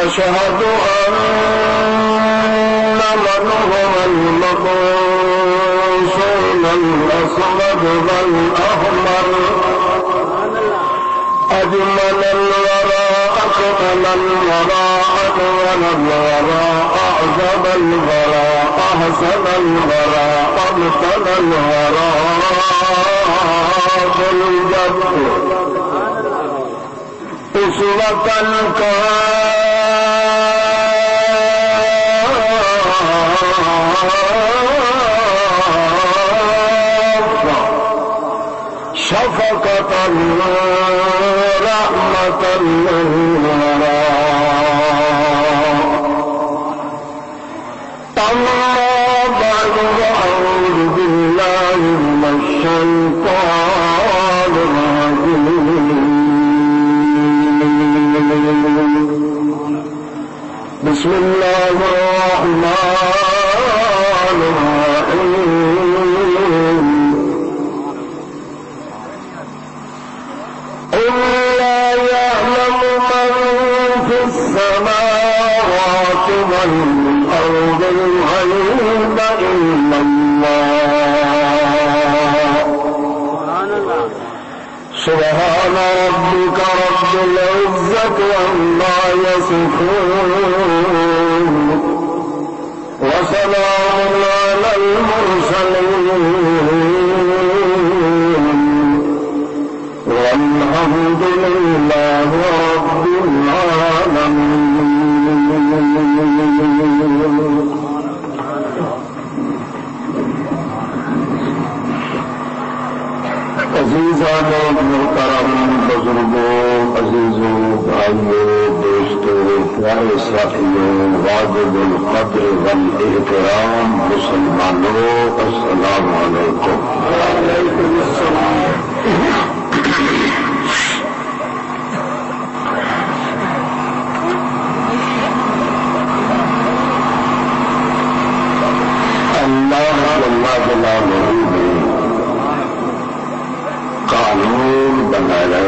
نشهد أن من هو المبعوث الأسود والأحمر أجمل الورى أكمل الورى أنور الورى أعظم الورى أحسن الورى أبطل الورى ذو الجد أسوة شفقة رحمة للورى أما بعد فأعوذ بالله من الشيطان الرجيم بسم الله الرحمن الرحيم قل لا يعلم من في السماوات والأرض الغيب إلا الله سبحان ربك رب العزة عما يصفون وسلام على المرسلين والحمد لله رب العالمين. عزیزان محترم بزرگوں، عزیزوں، بھائیوں، دوستوں، پیارے ساتھیوں، واجب القدر والاحترام مسلمانوں، السلام علیکم۔ وعلیکم السلام۔ اللہ جلالہ نے قانون بنایا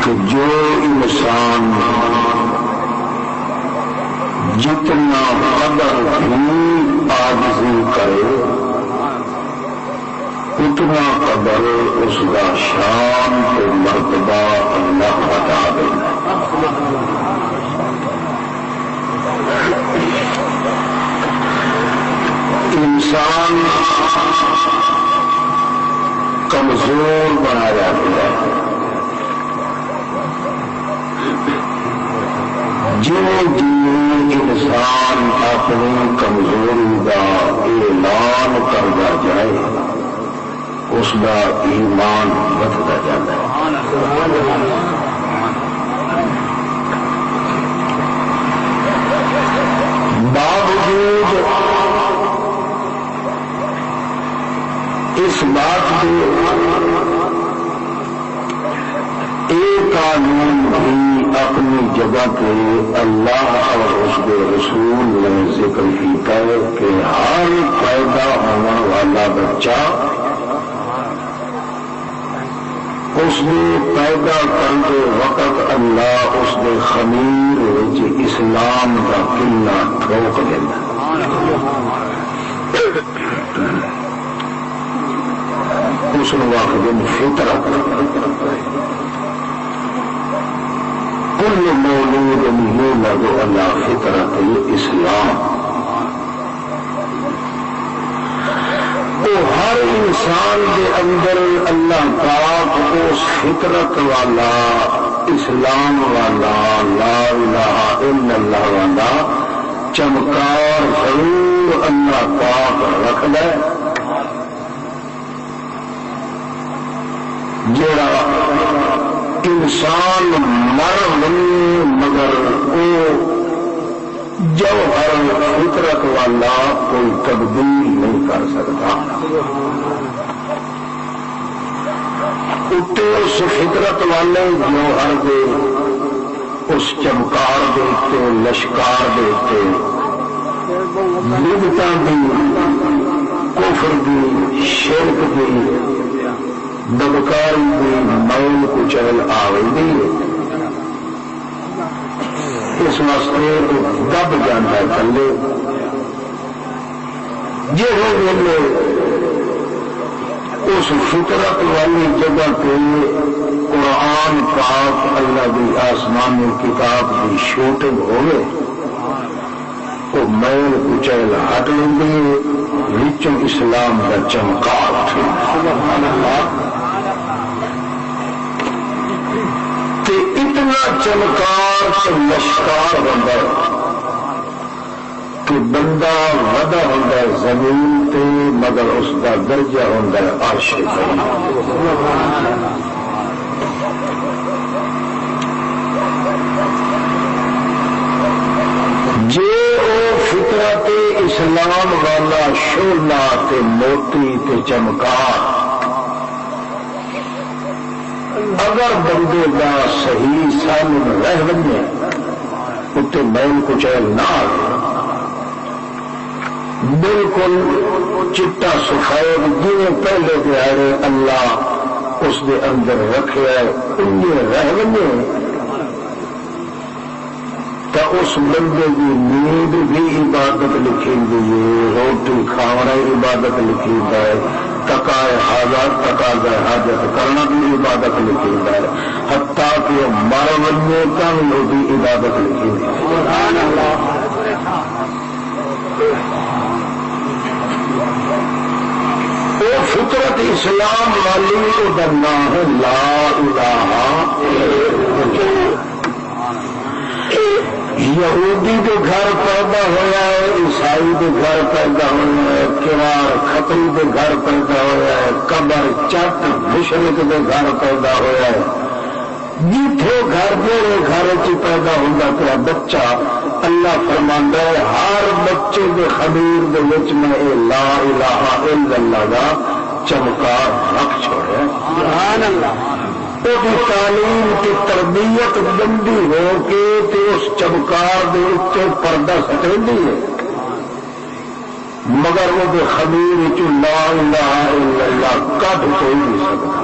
کہ جو انسان جتنا قدر بھی عاجزی کرے اتنا قدر اس کا شان تو مرتبہ اللہ بتا دینا۔ انسان کمزور بنایا گیا ہے، جو انسان اپنی کمزوری کا اعلان کرتا جائے اس کا ایمان بڑھتا جاتا ہے۔ باوجود اس بات کے ایک قانون بھی اپنی جگہ پہ اللہ اور اس کے رسول نے ذکر کیا ہے کہ ہر پیدا ہونے والا بچہ اس نے پیدا کرتے وقت اللہ اس نے خمیر اسلام کا قلعہ ٹھوک دینا۔ اس وقت فطرت کل مولود یولد علی فطرت الاسلام، وہ ہر انسان کے اندر اللہ پاک اس فطرت والا اسلام والا لا الہ الا اللہ والا چمکار ضرور اللہ پاک رکھ لے، جڑا انسان مر نہیں مگر وہ جوہر فطرت والا کوئی تبدیل نہیں کر سکتا۔ اتنے اس فطرت والے جوہر دے اس چمکار دیتے لشکار دیتے بدعتاں دی کفر دی شرک دی بدکاری دی میل کچیل آویدی اس واسطے دب جانا ہے تھلے، جہے ویلے اس فطرت والی جگہ پہ قرآن پاک اللہ دی آسمانی کتاب کی شوٹنگ ہوئے وہ میل کچیل ہٹ لیں وچوں اسلام کا چمکار تھے۔ اتنا چمکار تو لشکار ہوتا ہے کہ بندہ ودا ہوتا ہے زمین تے مگر اس کا درجہ ہوتا ہے عرش تے۔ جے او فطرت اسلام والا شولہ تے موتی تے چمکار اگر بندے کا صحیح سالم رہ بنے اتنے میل کچیل نہ آئے، بالکل چٹا سفید جی پہلے پیارے اللہ اس دے اندر رکھے انہیں رہ بنے تو اس بندے کی نیند بھی عبادت لکھی گئی ہے، روٹی کھانا عبادت لکھی ہے، تقائے حاجت تقاضۂ حاجت کرنا بھی عبادت لکھی ہے، حتیٰ کہ مر بننے کا بھی بھی عبادت لکھی ہے۔ وہ فطرت اسلام والی کا نام ہے لا الہ یہودی کے گھر پیدا ہوا ہے، عیسائی کے گھر پیدا ہوا ہے، کیوار کھتری کے گھر پیدا ہوا ہے، قبر چٹ مشرق کے گھر پیدا ہوا ہے، جیٹھے گھر میرے گھر چ پیدا ہوتا پیا بچہ، اللہ فرماندا ہے ہر بچے کے خمیر دے وچ میں اے لا الہ الا اللہ دا چمکار رکھ چھوڑیا۔ سبحان اللہ۔ وہ تعلیم کی تربیت گندی ہو کے تے اس چمکار دے اتنے پردہ سٹیندی ہے، مگر وہ خمیر چ لا الہ الا اللہ کڈ کوئی نہیں سکتا۔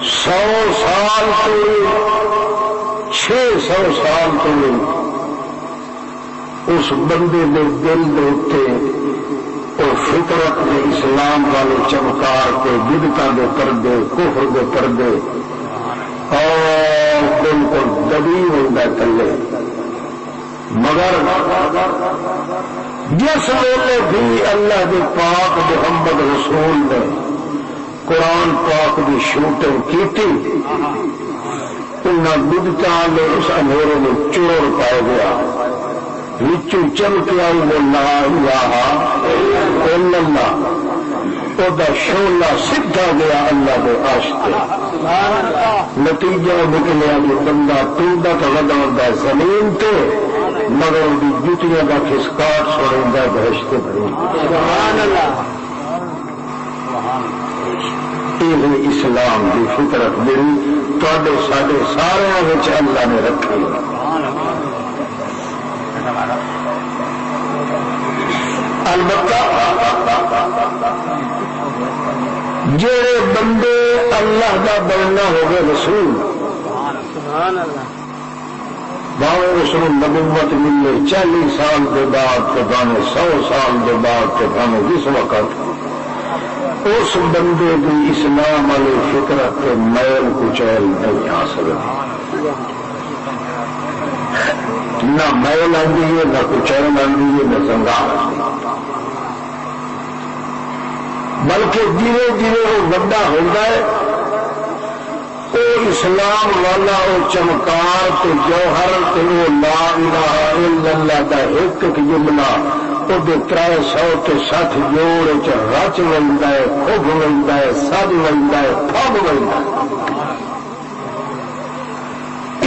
100 سال تو 600 سال تو اس بندے دے دل دے اتے اور فطرت دے اسلام والے چمکار کے بدعتاں دے پردے، کفر دے پردے اور بالکل دبی ہوتا تلے، مگر جس ویلے بھی اللہ کے پاک محمد رسول نے قرآن پاک کی شوٹنگ کی، انہاں بدعتاں نے اس اندھیرے میں چور پائے گیا، وچوں چمک آئی وہ لا الہ الا اللہ، وہ شولہ سدھا گیا اللہ کے آشتے، نتیجہ نکلیا کہ بندہ ٹوٹا تو لگا زمین تے، مگر وہ جتیاں کا کھسکاٹ سڑا بہشت بھری۔ یہ اسلام کی فطرت جڑی تے سارے سارے اللہ نے رکھی۔ البتہ جڑے بندے اللہ کا بننا ہوگے رسول، باوے رسول نبوت ملے 40 سال کے بعد تو بھاوے 100 سال کے بعد تو بھاوے جس وقت، اس بندے کی اسلام والی فطرت کے میل کچیل نہیں آ سکتی، نہ میل آتی ہے نہ کچیل آتی ہے نہ سنگار، بلکہ جیوے جیوے وہ بڑا ہوتا ہے وہ اسلام والا وہ چمکار تے جوہر تے وہ لا الہ الا اللہ دا ایک جملہ وہ 360 جوڑ رچ لگتا ہے، کھب لگتا ہے، سج لگتا ہے، پھب لگتا ہے،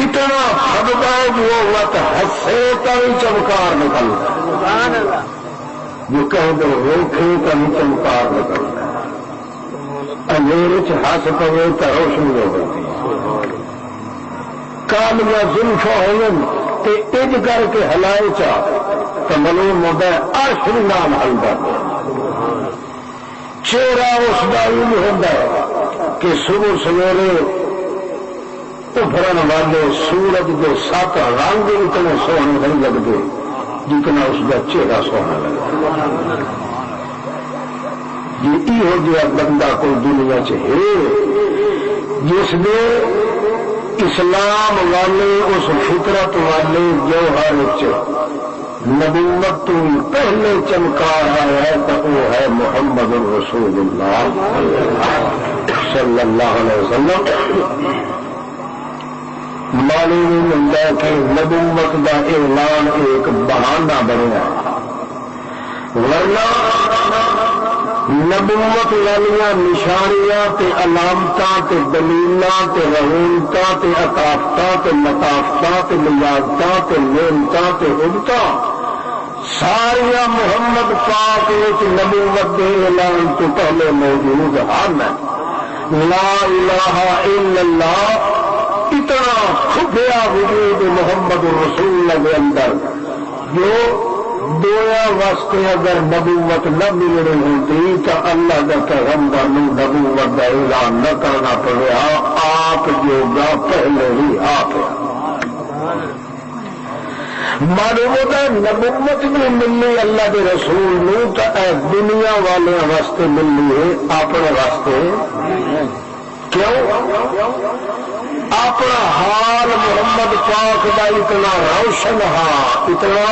اتنا پھبتا ہے جو وقت ہسے کا بھی چمکار نکلتا ہے، جو کہیں تو روکے کا بھی چمکار نکلتا ہے، اندھیرے ہس پوے تو روشنی ہو گئی، کالیاں زلفاں ہوئے اج کر کے ہلائے چاہ تو معلوم ہوتا ہے عرش بھی نام ہلتا ہے، چہرہ اس کا یہ بھی ہوتا ہے کہ صبح سویرے ابھرن والے سورج کے 7 رنگ اتنے سونے نہیں لگتے جتنا اس کا چہرہ سونا لگتا۔ یہ ہو گیا بندہ کوئی دنیا ہے جس نے اسلام والے اس فطرت والے جوہر نبوت تو پہلے چمکار آیا ہے تو وہ ہے محمد رسول اللہ صلی اللہ علیہ وسلم۔ معلوم ہوتا ہے کہ نبوت کا اعلان ایک بہانہ بنیا، ورنہ نبوت والیاں نشانیاں تے علامتاں تے دلیلاں تے رہونتاں تے عطافتاں تے لطافتاں تے لیاقتاں تے نعمتاں تے حبتاں ساریاں محمد پاک وچ نبوت دے اعلان تو پہلے موجود ہیں۔ لا الہ الا اللہ اتنا خفیہ وجود محمد رسول اللہ کے اندر جو دویا واسطے اگر نبوت نہ مل رہی ہوتی تو اللہ کا پیغمبر نبوت کا اعلان نہ کرنا پڑے، آپ جو گا پہلے ہی آپ معلوم ہوتا ہے نبوت بھی ملی اللہ کے رسول نو تو دنیا والے واسطے ملی ہے، اپنے واسطے کیوں؟ اپنا حال محمد پاک کا اتنا روشن ہاں، اتنا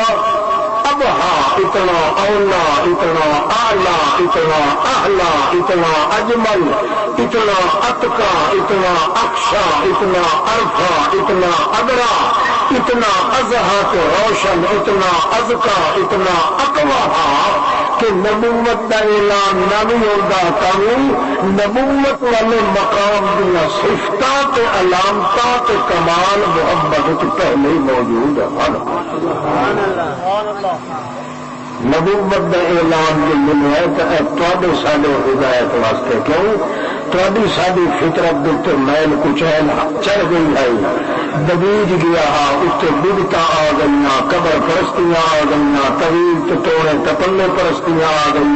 ابہا، اتنا اولا، اتنا آلہ، اتنا اعلی، اتنا اجمل، اتنا اتقا، اتنا اخشا، اتنا عرفا، اتنا ادرا، اتنا ازہا کے روشن، اتنا ازکا، اتنا اقوا کہ نبوت کا اعلان نہ بھی ہوتا تاہوں نبوت والے مقام دیا صفتات علامتات کمال محمد تو پہلے ہی موجود ہے. نبوت کا اعلان جو ملے تو سارے ہدایت واسطے کیوں تھوڑی ساری فطرت کے میل کچیل چڑھ گئی ہے دبیج گیا اتنے بدتا آ گئی، قبر پرستیاں آ گئی، طویل توڑے تپلے پرستیاں آ گئی،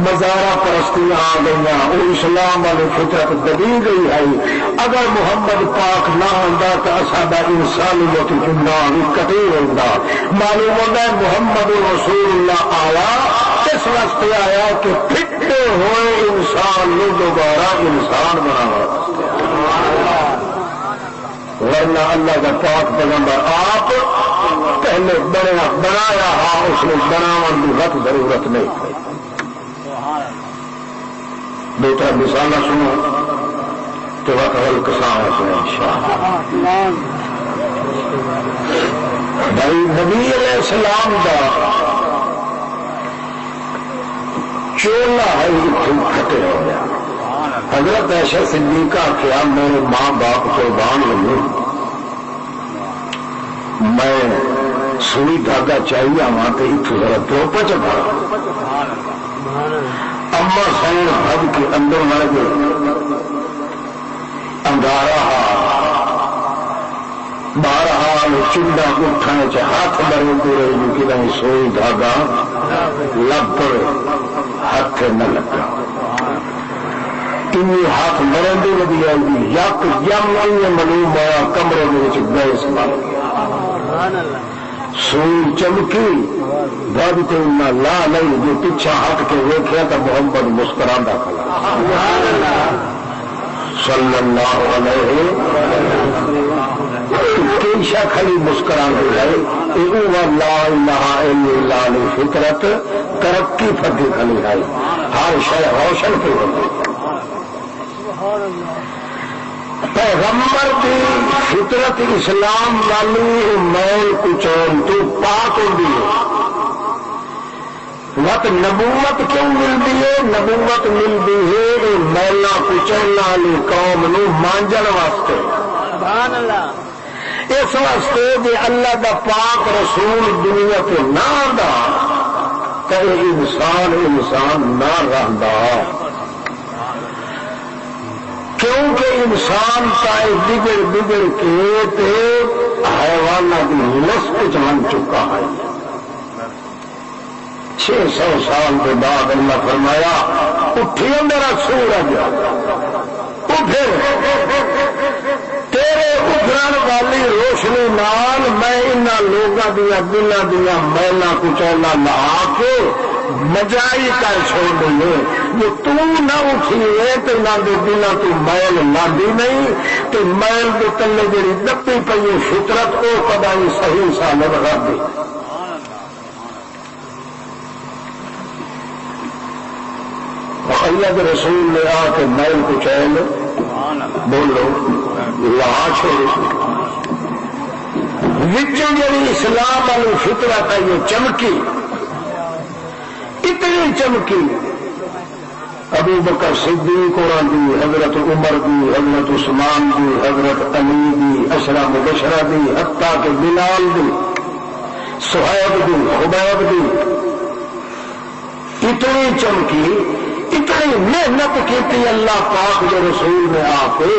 مزارہ پرستیاں آ گئی، وہ اسلام والی فطرت دبی گئی ہے. اگر محمد پاک نہ ہوتا تو سارا انسانیت چننا بھی کٹے ہوتا. معلوم ہوتا ہے محمد رسول اللہ آیا اس واسطے آیا کہ پھٹے ہوئے انسان نے دوبارہ انسان بنا، ورنہ اللہ کا پاک پیغمبر آپ پہلے بنایا اس نے بناون کی وقت ضرورت نہیں. بیٹا مثال سنو تو وقت ہل کسان سنو بھائی نبی علیہ السلام کا چولا ہے کھٹے ہو گیا. حضرت عائشہ صدیقہ کیا میرے ماں باپ قربان لگے میں سوئی دھاگا چاہیے وہاں پہ اتو ذرا پروپا چڑھا اما سین بھگ کے اندر مر گئے انگارا بارہ چنڈا اٹھانے چ ہاتھ مرے پورے کہ سوئی دھاگا لب ہاتھ نہ لگا ہاتھ مرن دے لگی آئی یک یم معلوم ہوا کمرے میں گیس مر گیا سوئی چمکی بد تو لا نہیں جو پیچھا ہٹ کے ویکیا تو محمد مسکرا کھلا صلی اللہ علیہ کیشا کھلی مسکرا ہے لا الہ الا اللہ فطرت ترقی پھٹی کھلی ہے ہر شے روشن پہ ہوتی. پیغمبر کی فطرت اسلام والی میل کچول تو پاک ہوتی ہے. وقت نبوت کیوں ملتی ہے؟ نبوت ملتی ہے میلا کچلنا والی قوم نو مانجن واسطے. اس واسطے جی اللہ دا پاک رسول دنیا پہ نہ آتا تو انسان نہ رہتا. کیونکہ انسان تائے بگڑ بگڑ کے حیوانات کی نسل بن چکا ہے. 600 سال کے بعد اللہ فرمایا اٹھیے میرا سورج اٹھے تیرے ابھرن والی روشنی نال میں ان لوگوں دیا دلوں دیا میلا کچولا لا کے مجائی کر چھوڑ دیں جو تو نہ اٹھیے تو نہ دلوں تو میل لاندی نہیں تو میل کے تلے جی دبی پی فطرت وہ پدائی صحیح سالت کر دی. اللہ کے رسول نے آ کے میل کچیل بولو لا چھوڑی جی اسلام والی فطرت ہے یہ چمکی اتنی چمکی ابو بکر صدیق دی حضرت عمر دی حضرت عثمان دی حضرت علی دی اشرا مبشرہ دی حتیٰ کہ بلال دی صہیب دی خبیب دی اتنی چمکی اتنی محنت کی اللہ پاک کے رسول میں آ کے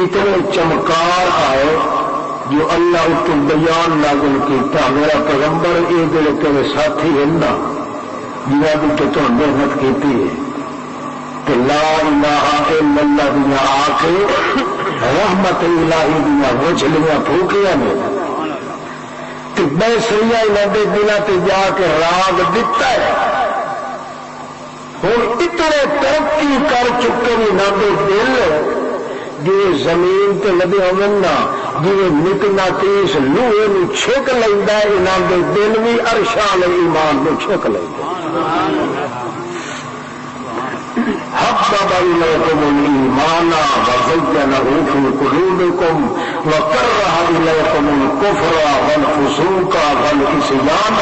اتنے چمکار آئے جو اللہ اس کو بیان نازل کیتا میرا پیغمبر یہ جڑے تیرے ساتھی ہیں نا جنہاں بھی کہ تم محنت کیتی ہے کہ لا الہ الا اللہ دیا آ کے رحمت الہی دیا وجھلیاں پھوکیاں نے کہ بیسریاں انہوں نے دلوں تے جا کے راگ دتا ہے. ہوں اتنے ترقی کر چکے بھی نہ دل جی زمین تے لگے ہونا جی نکنا تیس لوہے نو چھک لینا انہوں کے دل بھی عرشاں ایمان نو چھک لینا. حبب إليكم الإيمان وزينه في قلوبكم وكره إليكم الكفر والفسوق والعصيان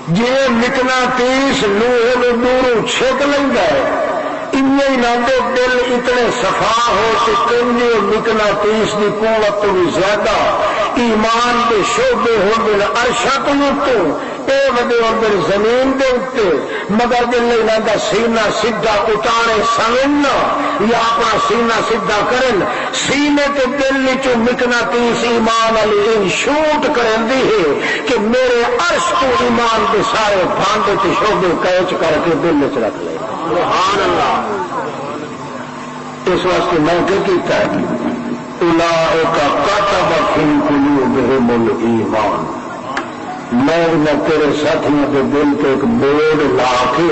جی مقناطیس نور دوروں چھک لیندا ہے انہیں ناندے دل اتنے صفا ہو کہ کنجے مقناطیس دی قوت تو بھی زیادہ ایمان دے شعبے ہوندے عرشاں تو اتوں اے ودے ہوندے زمین دے اتے مگر دل انہاں سینہ سیدھا اٹھانے سمجھنا یا اپنا سینہ سیدھا کرن سینے تے دل وچوں مقناطیس ایمان والی ان شوٹ کرندی ہے کہ میرے عرش تو ایمان دے سارے بھانڈے تے شعبے کیچ کر کے دل وچ رکھ لے سبحان اللہ اس واسطے میں کیا کیتا ہے اولئک کتب فی قلوبہم الایمان میں تیرے ساتھیوں کے دل پہ ایک بورڈ لا کے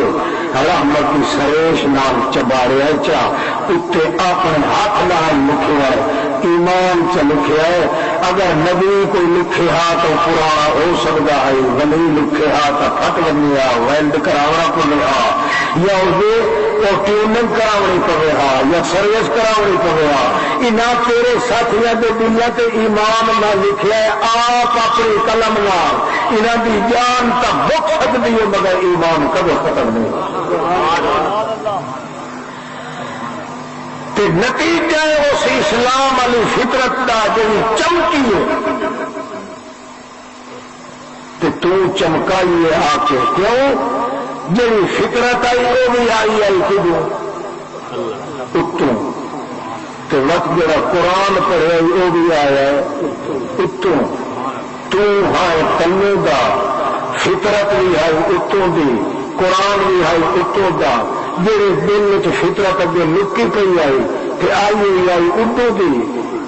رحمت کی سریش نام چباڑیا چا اتنے اپنے ہاتھ نال لکھیا ہے ایمان چ لکھیا ہے اگر نبی کوئی لکھے ہا تو پرانا ہو سکتا ہے ولی لکھے ہا تو پھٹ بنیا ویلڈ کراونا پڑے ہا یا ٹیوننگ کراونی پوے ہا یا سروس کراونی پوے ہا انہاں تیرے ساتھیاں کے دلوں تے ایمان نہ لکھیا ہے آپ اپنی قلم نال انہاں دی جان تا بک سکتی ہے مگر ایمان کبھی ختم نہیں تے نتیجہ ہے اس اسلام والی فطرت دا جی چمکی ہے تے تو چمکائیے آ کے کیوں جی فطرت آئی وہ بھی آئی کدو اتوں تے وقت جڑا قرآن پڑھے وہ بھی آیا اتوں تو ہائے تنے دا فطرت بھی ہے اتوں دی قرآن بھی ہے اتوں دا جڑے دل چ فطرت اگے لکی پی آئی تے آئی آئی اتوں دی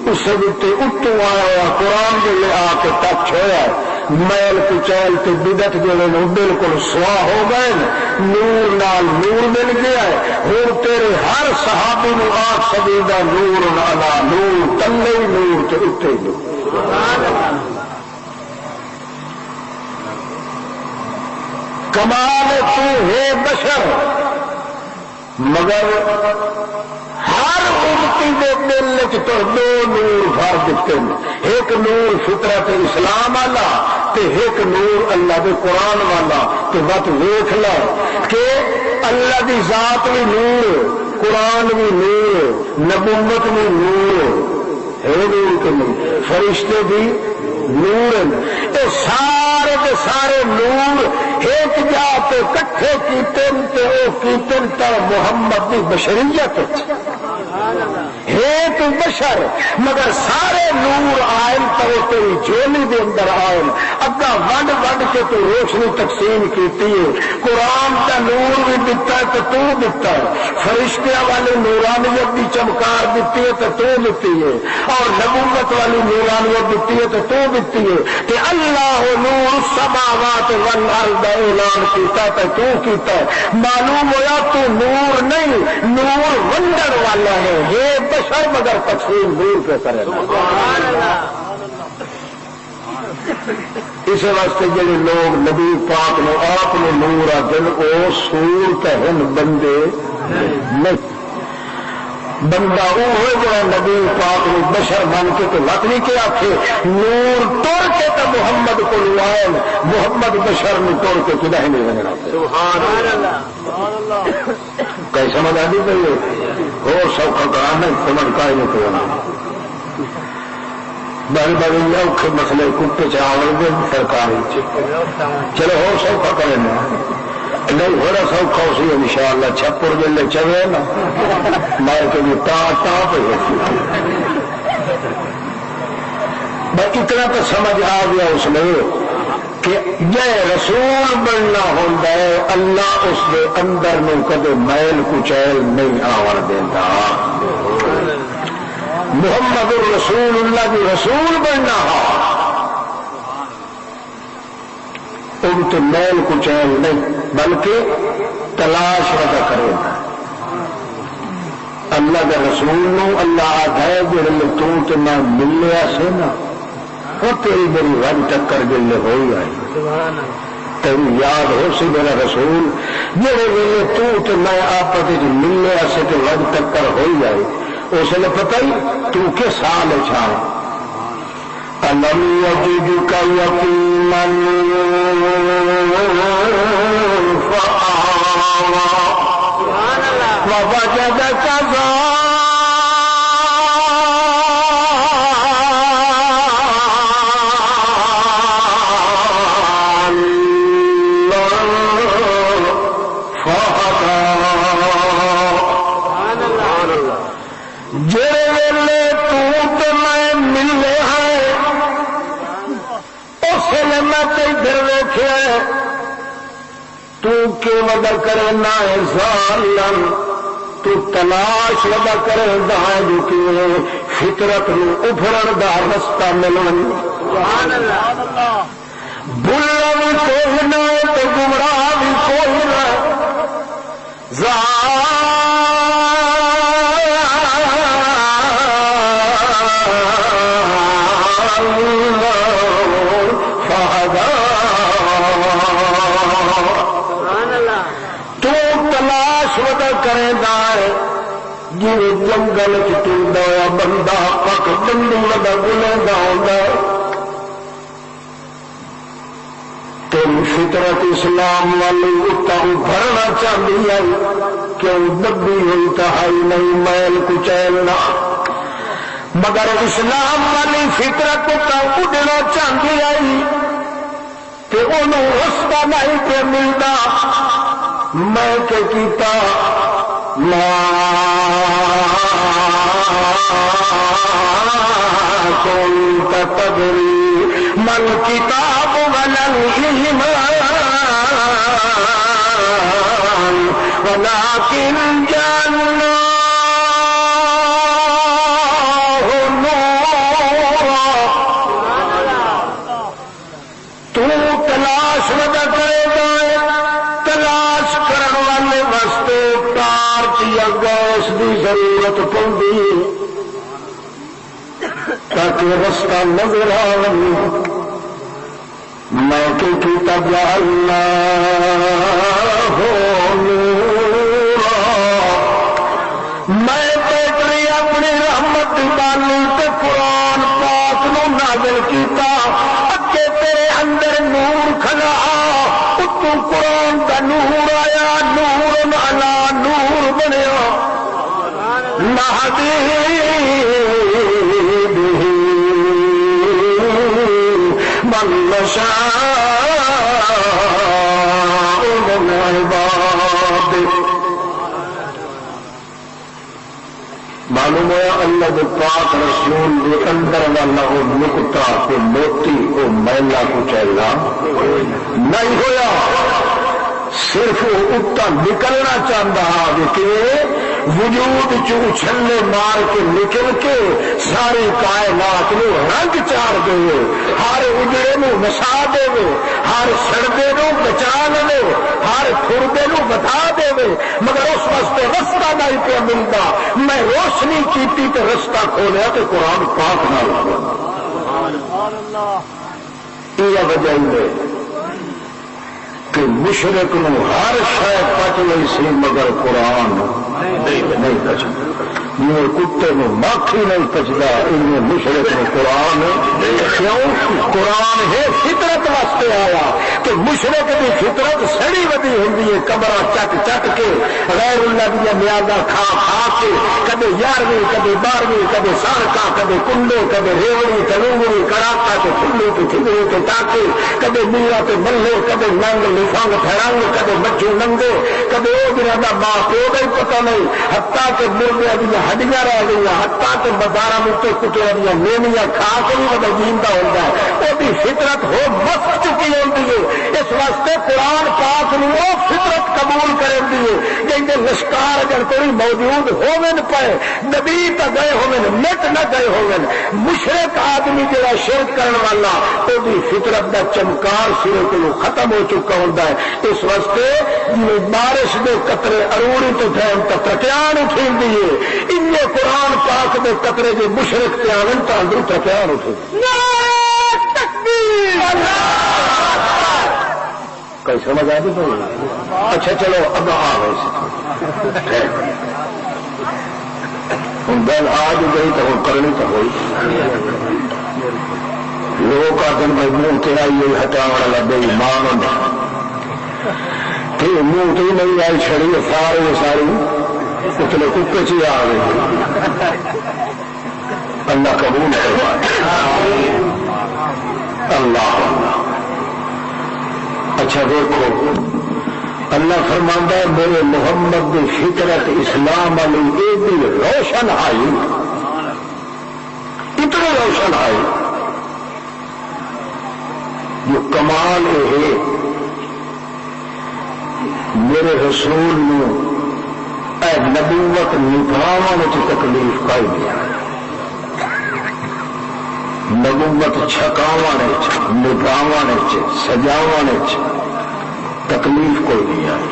اس اتوں آیا قرآن جلے آ کے ٹچ ہوا میل کچیل تے بدت جڑے بالکل سوا ہو گئے نور نال نور مل گیا ہے ہوں تیرے ہر صحابی نو آٹھ سبھی دا نور نالا نور تلے نور تے اتنے نور کمال تو ہے بشر مگر ہر امتی کے دل تو دو نور بھر دیتے ہیں ایک نور فطرت اسلام والا تے ایک نور اللہ کے قرآن والا تو بات ویکھ لے کہ اللہ کی ذات بھی نور قرآن بھی نور نبوت بھی نور ہے نور کہ نہیں فرشتے بھی نور اے سارے کے سارے نور ایک جا تے کٹھے کیتن تے او کیتن تا محمد کی بشریت ہے تو بشر مگر سارے نور آئن تو تیری جولی دے اندر آئن اگا ونڈ ونڈ کے تو روشنی تقسیم کیتی ہے قرآن کا نور بھی دتا ہے تو دتا ہے فرشتیاں والی نورانیت کی چمکار دیتی ہے تو دیتی ہے اور نبوت والی نورانیت دیتی ہے تو دیتی ہے کہ اللہ نور السماوات والارض اعلان کیتا ہے تو کیتا ہے معلوم ہوا تو نور نہیں نور ونڈر والا ہے یہ بشر مگر تقسیم نور پہ کرے اس واسطے جڑے لوگ نبی پاک نے آپ نے نور آ دل او صورت ہن بندے نہیں بندہ وہ ہے جو نبی پاک نے بشر بن کے تو لت نہیں کے آخے نور توڑ کے تو محمد کو لائے محمد بشر نے توڑ کے کدا ہی نہیں رہنا سبحان اللہ کئی سمجھ آ دی پی اور سوکھا کرانا سمجھ کا ہی نہیں کرنا بڑے بڑے اوکھے مسئلے کتے چاول دے سرکاری چلو ہو سوکھا کریں نہیں تھوڑا سوکھا اسی ان شاء اللہ چھپڑ جلے چلے نا میں کبھی پہ اتنا تو سمجھ آ گیا اس میں کہ جے رسول بننا ہوتا ہے اللہ اس کے اندر میں کدے میل کچیل نہیں آور دینا محمد الرسول اللہ کی رسول بننا ہو ان تو میل کچیل نہیں بلکہ تلاش ودا کرے اللہ کے رسول نو اللہ آدھائے جڑے تو میں ملیا سے نا وہ تیری بڑی ون ٹکر جلے ہوئی آئی تین یاد ہو سی میرا رسول جہے ویلے تو میں آپس ملنے سے تو لگ ٹکر ہو ہی جائے اس لیے پتہ ہی تو کس حال چھا الم یجدک یتیما فآوی ووجدک ودا کرے نہ ظالم تو تلاش ودا کرے دہاں جو کہ فطرت نو ابھرن دا رستہ ملن بھلا بھی کوئی نہ تو گمراہ بھی کوئی نہ کرے دار جی جنگل چٹا بندہ پک بندی وڈا گلے گا تم فطرت اسلام والی اتنا بھرنا چاہتی ہے کیوں دبی ہوئی تہائی نہیں میل کچیلنا مگر اسلام والی فطرت اتنا اڈنا چاہتی آئی کہ انہوں رستہ نہیں پہ ملتا میں کہ کیتا كنت تدري ما الكتاب ولا الإيمان ولكن جعلناه نورا تو تلاش ودا کرے گا تلاش کرن والے واسطے گیس کی ضرورت پڑی تاکہ رستہ نظر آئے میں کہ جعلنا ہو نورا میں بیٹری اپنی رحمت بانی تے قرآن پاک نو نازل کیتا اگے تیرے اندر نور کھلا اتوں قرآن دا نور آیا نور علی نور بنیا نہدی به من نشاء من عباده معلوم ہوا اللہ کے پاک رسول کے اندر والا وہ نقطہ وہ موتی وہ میلا کچیلا نہیں ہویا صرف اتنا نکلنا چاہتا کہ وجود چھلے مار کے نکل کے ساری کائنات نو رنگ چاڑ دے ہر اجڑے نو وسا دے ہر سڑدے نو بچا لے ہر کھردے نو بتا دے مگر اس واسطے رستہ نہیں پہ ملتا میں روشنی کیتی تو رستہ کھولیا تو قرآن پاک نہ یہ وجہ ہے کہ مشرق نو ہر شاید پچ گئی سی مگر قرآن نہیں پچتا جی کتے نو ماکھی نہیں پچتا ان مشرق نو قرآن کیوں قرآن ہے فطرت واسطے آیا کہ مشرق کی فطرت سڑی ودی ہوتی ہے کمرہ چٹ چٹ کے غیر اللہ دیا نیازاں کھا کھا کے کدے 11ویں کدے 12ویں کدے سڑکا کدے کنڈے کدے ریوڑی تلوڑی کڑاکا کے کھلے کے کھلے کے ٹاکے کدے میرا تے ملے کدے ننگ لفانگ پھرنگ کدے بچے ننگے کدے وہ دن کا ماں پیو کا ہی پتہ نہیں حتیٰ کہ مرغے دیا ہڈیاں رہ گئی حتیٰ کہ بازار مٹے کٹے دیا میمیاں کھا کے بھی وہ جیتا ہوتا ہے وہ فطرت ہو مک چکی ہوتی ہے اس واسطے قرآن پاک نو وہ فطرت قبول کریں دیے جن لشکار اگر کوئی موجود ہوون پے نبی تو گئے ہوون مٹ نہ گئے ہوون مشرک آدمی جڑا شرک کرنے والا وہ فطرت کا چمکار سرے کو ختم ہو چکا ہوتا ہے اس واسطے بارش کے قطرے اروڑی تو ٹائم تو تکیان اٹھی دیے ان قرآن پاک کے قطرے جو مشرک تے آن تو اندر تکیان اٹھے کوئی سمجھ آ گئی؟ اچھا چلو اب آ گئے ہوں گل آ جو گئی تو کرنی تو ہوئی. لوگ آ دن بھائی منہ تیرا یہ ہٹا والا بے ایمان منہ تو نہیں آئی چھڑی سارے ساری اتنے کپے چ آ گئے. اللہ قبول کروائے. اللہ اچھا دیکھو اللہ فرماتا ہے میرے محمد کی فطرت اسلام والی ایڈی روشن آئی, اتنی روشن آئی جو کمال ہے میرے رسول نے نبوت نبھاون تکلیف پائی دیا. نبوت چھکاون نبھاون سجاون تکلیف کوئی نہیں آئی,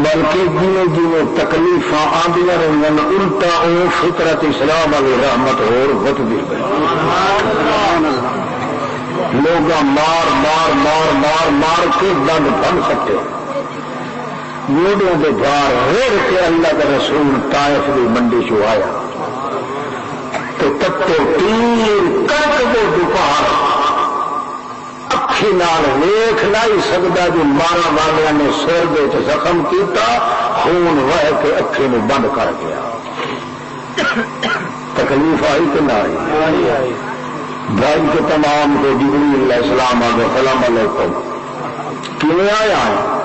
بلکہ جنہیں جنہیں تکلیف آدی رہی الٹا وہ فطرت اسلام والی رحمت اور بدتی گئی. لوگ مار مار مار مار مار کے دند بن سکتے موڈوں کے باہر ریڑھ کے اللہ کا رسول طائف کی منڈی چ آیا تو تتو تیر کڑک دے دوپہر اکھی نال ویکھ نہیں سکتا جو مارا والے نے سر دے زخم کیتا خون وہ کے اکھی میں بند کر گیا. تکلیف آئی کہ نہ آئی؟ بھائی کے تمام کو جبریل علیہ السلام آگے السلام علیکم کیوں آیا ہے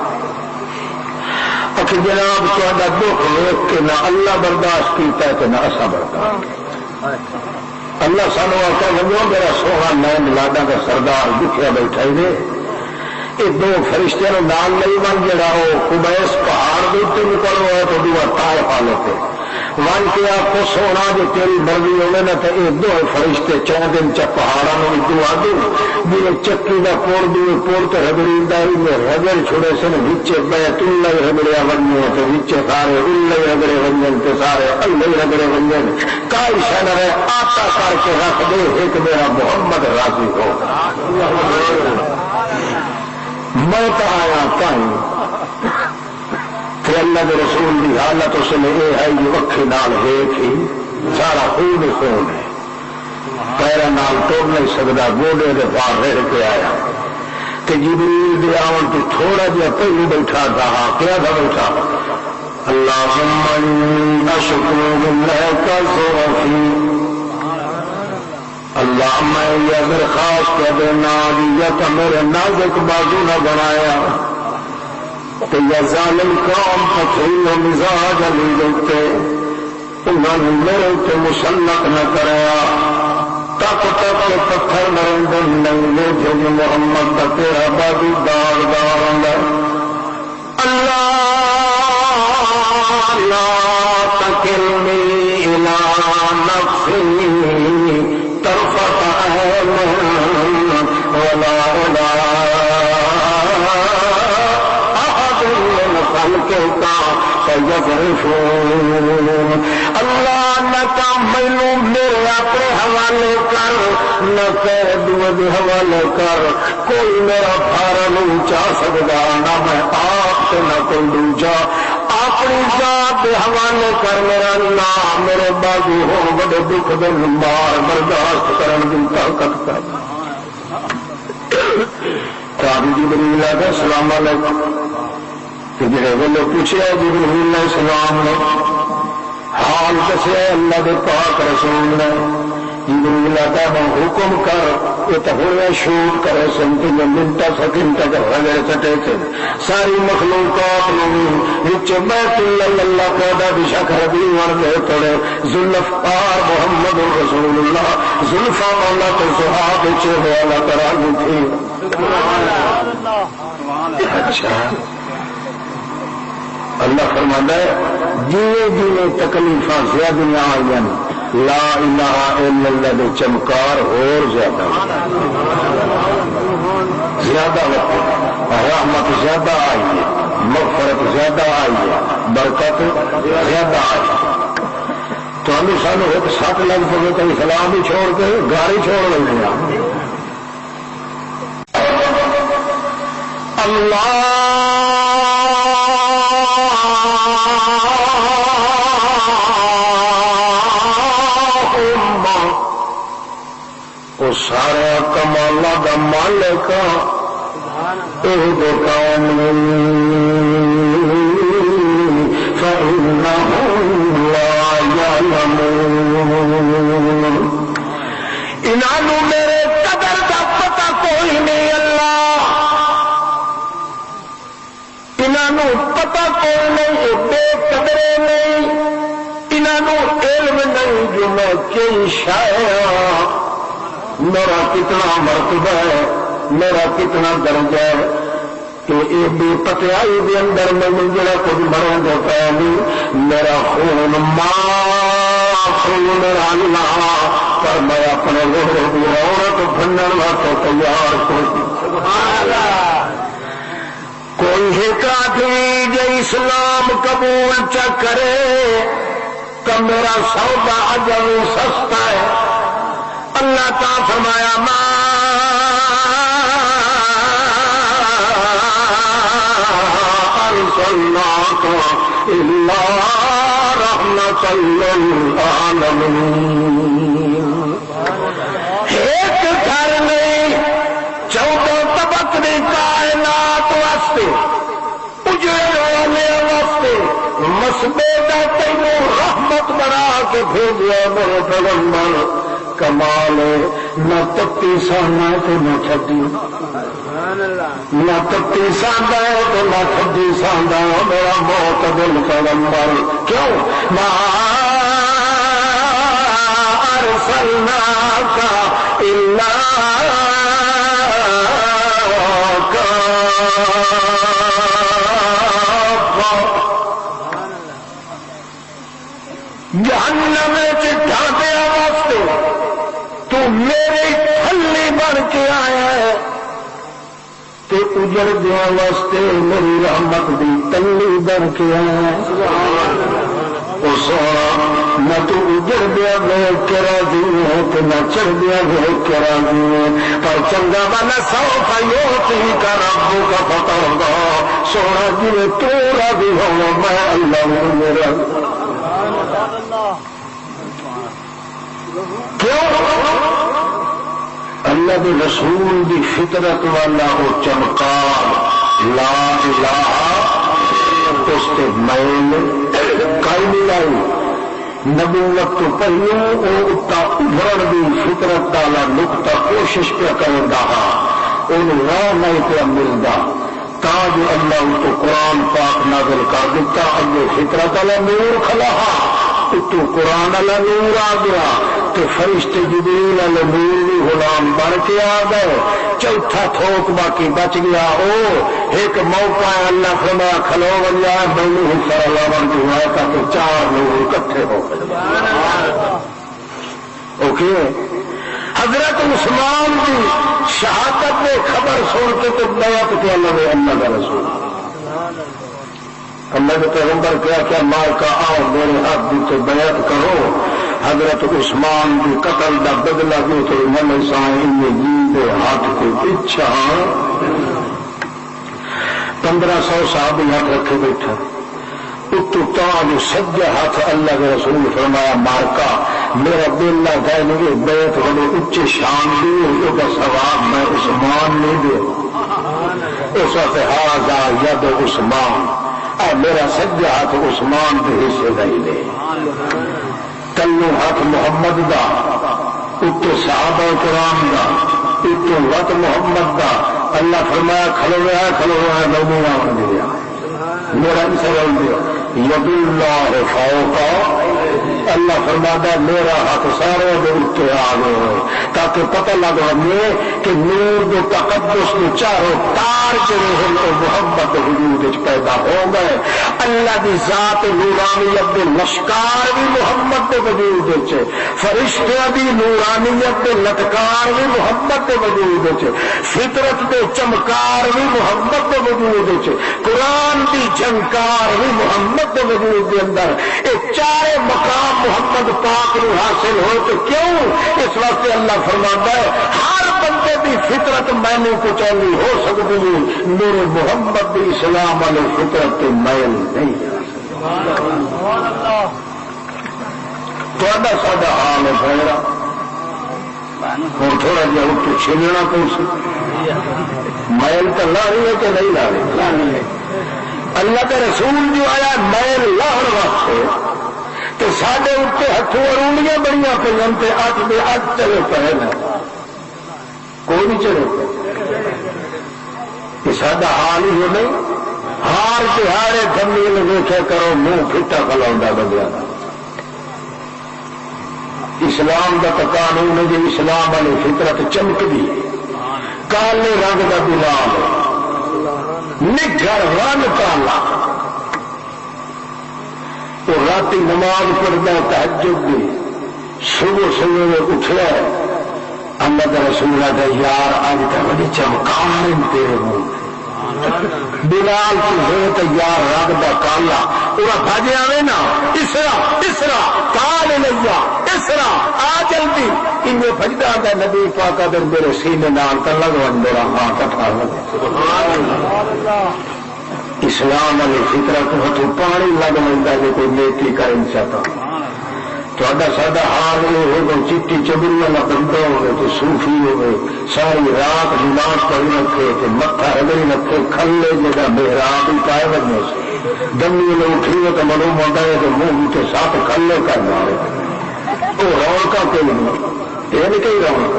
کہ جناب تا دکھ ویک کے نہ اللہ برداشت کیتا ہے کہ نہ اصا برداشت. اللہ سانو آتا بنو میرا سوہا نین لاڈا کا سردار دکھیا بیٹھا ہی یہ دو فرشتے نال نہیں بن جڑا وہ قبیس پہاڑ کے نکل ہوا تو دوا تار پا لیتے ون کے آپ کو سونا جو تیری مرضی ہونے نہ تو یہ دو فرشتے 4 دن پہاڑوں میں دعا دوں جی چکی کا پوڑ دے پوڑ تو رگڑی میں رگڑ چھڑے سن بچے بیت اللہ رگڑیا بننے تو بچے سارے اللہ رگڑے بنجن تو سارے اللہ رگڑے بنجن کائی شہ نہ رہے آتا کر کے رکھ دے ایک میرا محمد راضی ہو. میں تو آیا کہیں کہ اللہ کے رسول کی حالت اس نے یہ ہے یہ وکھی نال ویکھ ہی سارا خون خون ہے پیرا نال توڑ نہیں سکتا گوڈے کے باہر رہ کے آیا کہ جبریل دے آون تو تھوڑا جہا پہلے بیٹھا تھا کیا تھا بیٹھا اللہم انی اشکو بلک ضعفی اللہ میں یہ درخواست کر دینا دیت میرے نازک بازو نہ بنایا کہ یہ ظالم قوم پتھریل و مزاج علی دیتے انہوں نے میرے تے مسلط نہ کریا تک تک کے پتھر مرندن نہیں لے جو محمد کا تیرا بازو دار دار اندر اللہ لا تکلنی الى نفسی طرفت عین ولا اللہ نہ مینو میرے اپنے حوالے کر نہ دے حوالے کر کوئی میرا بھارا نہیں چاہ سکتا نہ میں آپ سے نہ کوئی دوجا اپنی ذات کے حوالے کر میرا نام میرے بازو ہو بڑے دکھ دن مار برداشت کرن کی طاقت کر. جبریل علیہ السلام علیکم جڑے ویلے پوچھا جبریل علیہ السلام نے حال دسیا اللہ کے پاک رسول نے جبریل آتا میں حکم کر یہ تو ہوئے شوٹ کرے سن کہ منٹا سیکنڈ تک رگڑ سٹے تھے ساری مخلوقات بیت اللہ پودا بھی شک ربی ون گئے تھوڑے زلف پار محمد رسول اللہ زلفا مولا تو سہاگ چہرے والا کرانی تھی. اچھا اللہ فرماتا ہے جیے جیے تکلیف زیادہ آئی لا الہ الا اللہ دے چمکار اور زیادہ وقت رحمت زیادہ آئی ہے مغفرت زیادہ آئی ہے برکت زیادہ آئی ہے. تو ہمیں سانو ایک 7 لگ پڑے تو اسلام ہی چھوڑ کے گاڑی چھوڑ لینا اللہم وہ سارا کمالا دا مالک فإنهم لا يعلمون انہوں میرے قدر کا پتہ کوئی نہیں اللہ انہوں پتہ کوئی نہیں یہ بے قدرے نہیں انہوں علم نہیں جو میں کئی شاعر میرا کتنا مرتبہ ہے میرا کتنا درجہ ہے کہ یہ بے پتیائی کے اندر میں جڑا کچھ مروں گا پہلی میرا خون معاف میرا اللہ پر میں اپنے لوگوں کی عورت بننے واسطے تیار کوئی ایک آدمی جو اسلام قبول چ کرے تو میرا سودا اجر سستا ہے اللہ کا فرمایا إلا رحمة للعالمين ایک گھر میں 14 طبقے کائنات واسطے اجڑے والے واسطے مسبے کا تینوں رحمت بنا کے بھیجیا میرے پیغمبر کمال نہ تپتی سانا تو نہ چھٹی نہ تپتی ساندا ہے تو نہ چھٹی ساندا میرا معتدل پیغمبر کیوں ما ارسلناک الا جہنم ڈھانپیا واسطے تو میرے تھلی بن کے آیا ہے تے اجڑ دیا واسطے میری رحمت دی تلی بن کے آیا ہے نہ تو اجڑ دیا ویک کے راضی ہے تو نہ چڑھ دیا ویک کے راضی ہے پر چنگا والا سوف یوتی کا رب کا پتہ ہوگا سونا جی تو راضی ہو میں اللہ ہوں میرا کیوں اللہ کے رسول کی فطرت والا وہ چمکار لا الہ اس کے میل کئی نہیں لائی نبوت تو پہلو وہ اتنا ابھرن کی فطرت والا نقطہ کوشش پہ کرتا انہوں راہ نہیں پہ ملتا تا جو اللہ اس کو قرآن پاک نازل کر دیتا اگے فطرت والا نور کھلا تو قرآن والا نور آ گیا تو فرشتے جبریل والے نور بھی غلام بن کے آ گئے چوتھا تھوک باقی بچ گیا او ایک موقع ہے اللہ فرمایا کھلو بنیا بنو حصہ اللہ بن کے ہوا تاکہ 4 لوگ اکٹھے ہو اوکے حضرت عثمان کی شہادت میں خبر سن کے تو بیعت کے اللہ کا رسول اللہ کے پیغمبر کیا مار کا آؤ میرے ہاتھ دی تو بیعت کرو حضرت عثمان کی قتل کا بدلہ بھی تو من سائن جی کے ہاتھ کو اچھا 1500 صحابی ہاتھ رکھے بیٹھا اتو جو سجا ہاتھ اللہ کے رسول فرمایا مارکا میرا بیلا گئے مجھے بیعت ہونے اچے شان دی اس کا ثواب میں عثمان نہیں دے اس وقت ہاضا ید عثمان میرا سجا ہاتھ عثمان کے حصے نہیں دے کلو ہاتھ محمد دا اتو صحابہ کرام دا اتو وط محمد دا اللہ فرمایا کھلو رہا لوگوں آن دیا میرا سرل دیا ید اللہ فوق اللہ فرماتا میرا ہاتھ سارے اتنے آ گئے تاکہ پتہ لگ رہے کہ نور کے تقدس کے چاروں تار جڑے ہیں وہ محبت وجود پیدا ہو گئے اللہ کی ذات نورانیت کے لشکار بھی محمد کے وجود فرشتوں کی نورانیت کے لٹکار بھی محمد کے وجود فطرت کے چمکار بھی محمد کے وجود قرآن کی جھنکار بھی محمد کے وجود کے اندر یہ چارے مقام محمد پاک نو حاصل ہو تو کیوں اس واسطے اللہ فرماتا ہے ہر بندے کی فطرت میں نے کچلی ہو سکتی ہے، میرے محمد اسلام والے فطرت میل نہیں۔ تھوڑا ساڈا حال ہے بھائی، اور تھوڑا جہا اٹھ چھلنا تو میل تو لا رہی ہے کہ نہیں لا رہی؟ اللہ کا رسول جو آیا میل لاہن واسطے، تو سارے اتنے ہاتھوں اروڑیاں بڑی پہ اج دے اج چلے پے نا، کوئی نہیں چلے پے، یہ سارا حال ہی نہیں۔ ہار تہارے زمین ویچا کرو منہ پھٹا کھلاؤں بندیا، اسلام کا تو قانون ہے جی، اسلام والی فطرت چمکدی کالے رنگ کا بلال نگر رنگ کالا، تو رات نماز پڑھتا تہجد دی، صبح سویرے اٹھا اللہ کا رسول آتا یار اج تو بڑی چمکار تیرے منہ، بلال کی ہو تو یار رنگ کا کالا پورا بج آئے نا، اسرا اسرا کال لیا اسرا آ جلدی ان بجتا آتا نبی پاک دن میرے سینے نال تو لگو میرا ماں کٹھا لگ۔ اسلام والی فطرت ہاتھوں پانی لگ لینا جی کوئی نیکی کرنا چاہتا، تھوڑا ساڈا حال یہ ہوگا چٹی چمڑی والا بندہ ہوگا تو صوفی ہوگا ساری رات نماز پڑھی رکھے تو متھا رگڑی رکھے کھلے جگہ محراب ہی پائے بننے سے دمی میں اٹھی ہو تو معلوم ہوتا ہے کہ منہ کے ساتھ کھلے کرنا ہے، وہ رونق کوئی نہیں، یہ نہیں کہیں رونق۔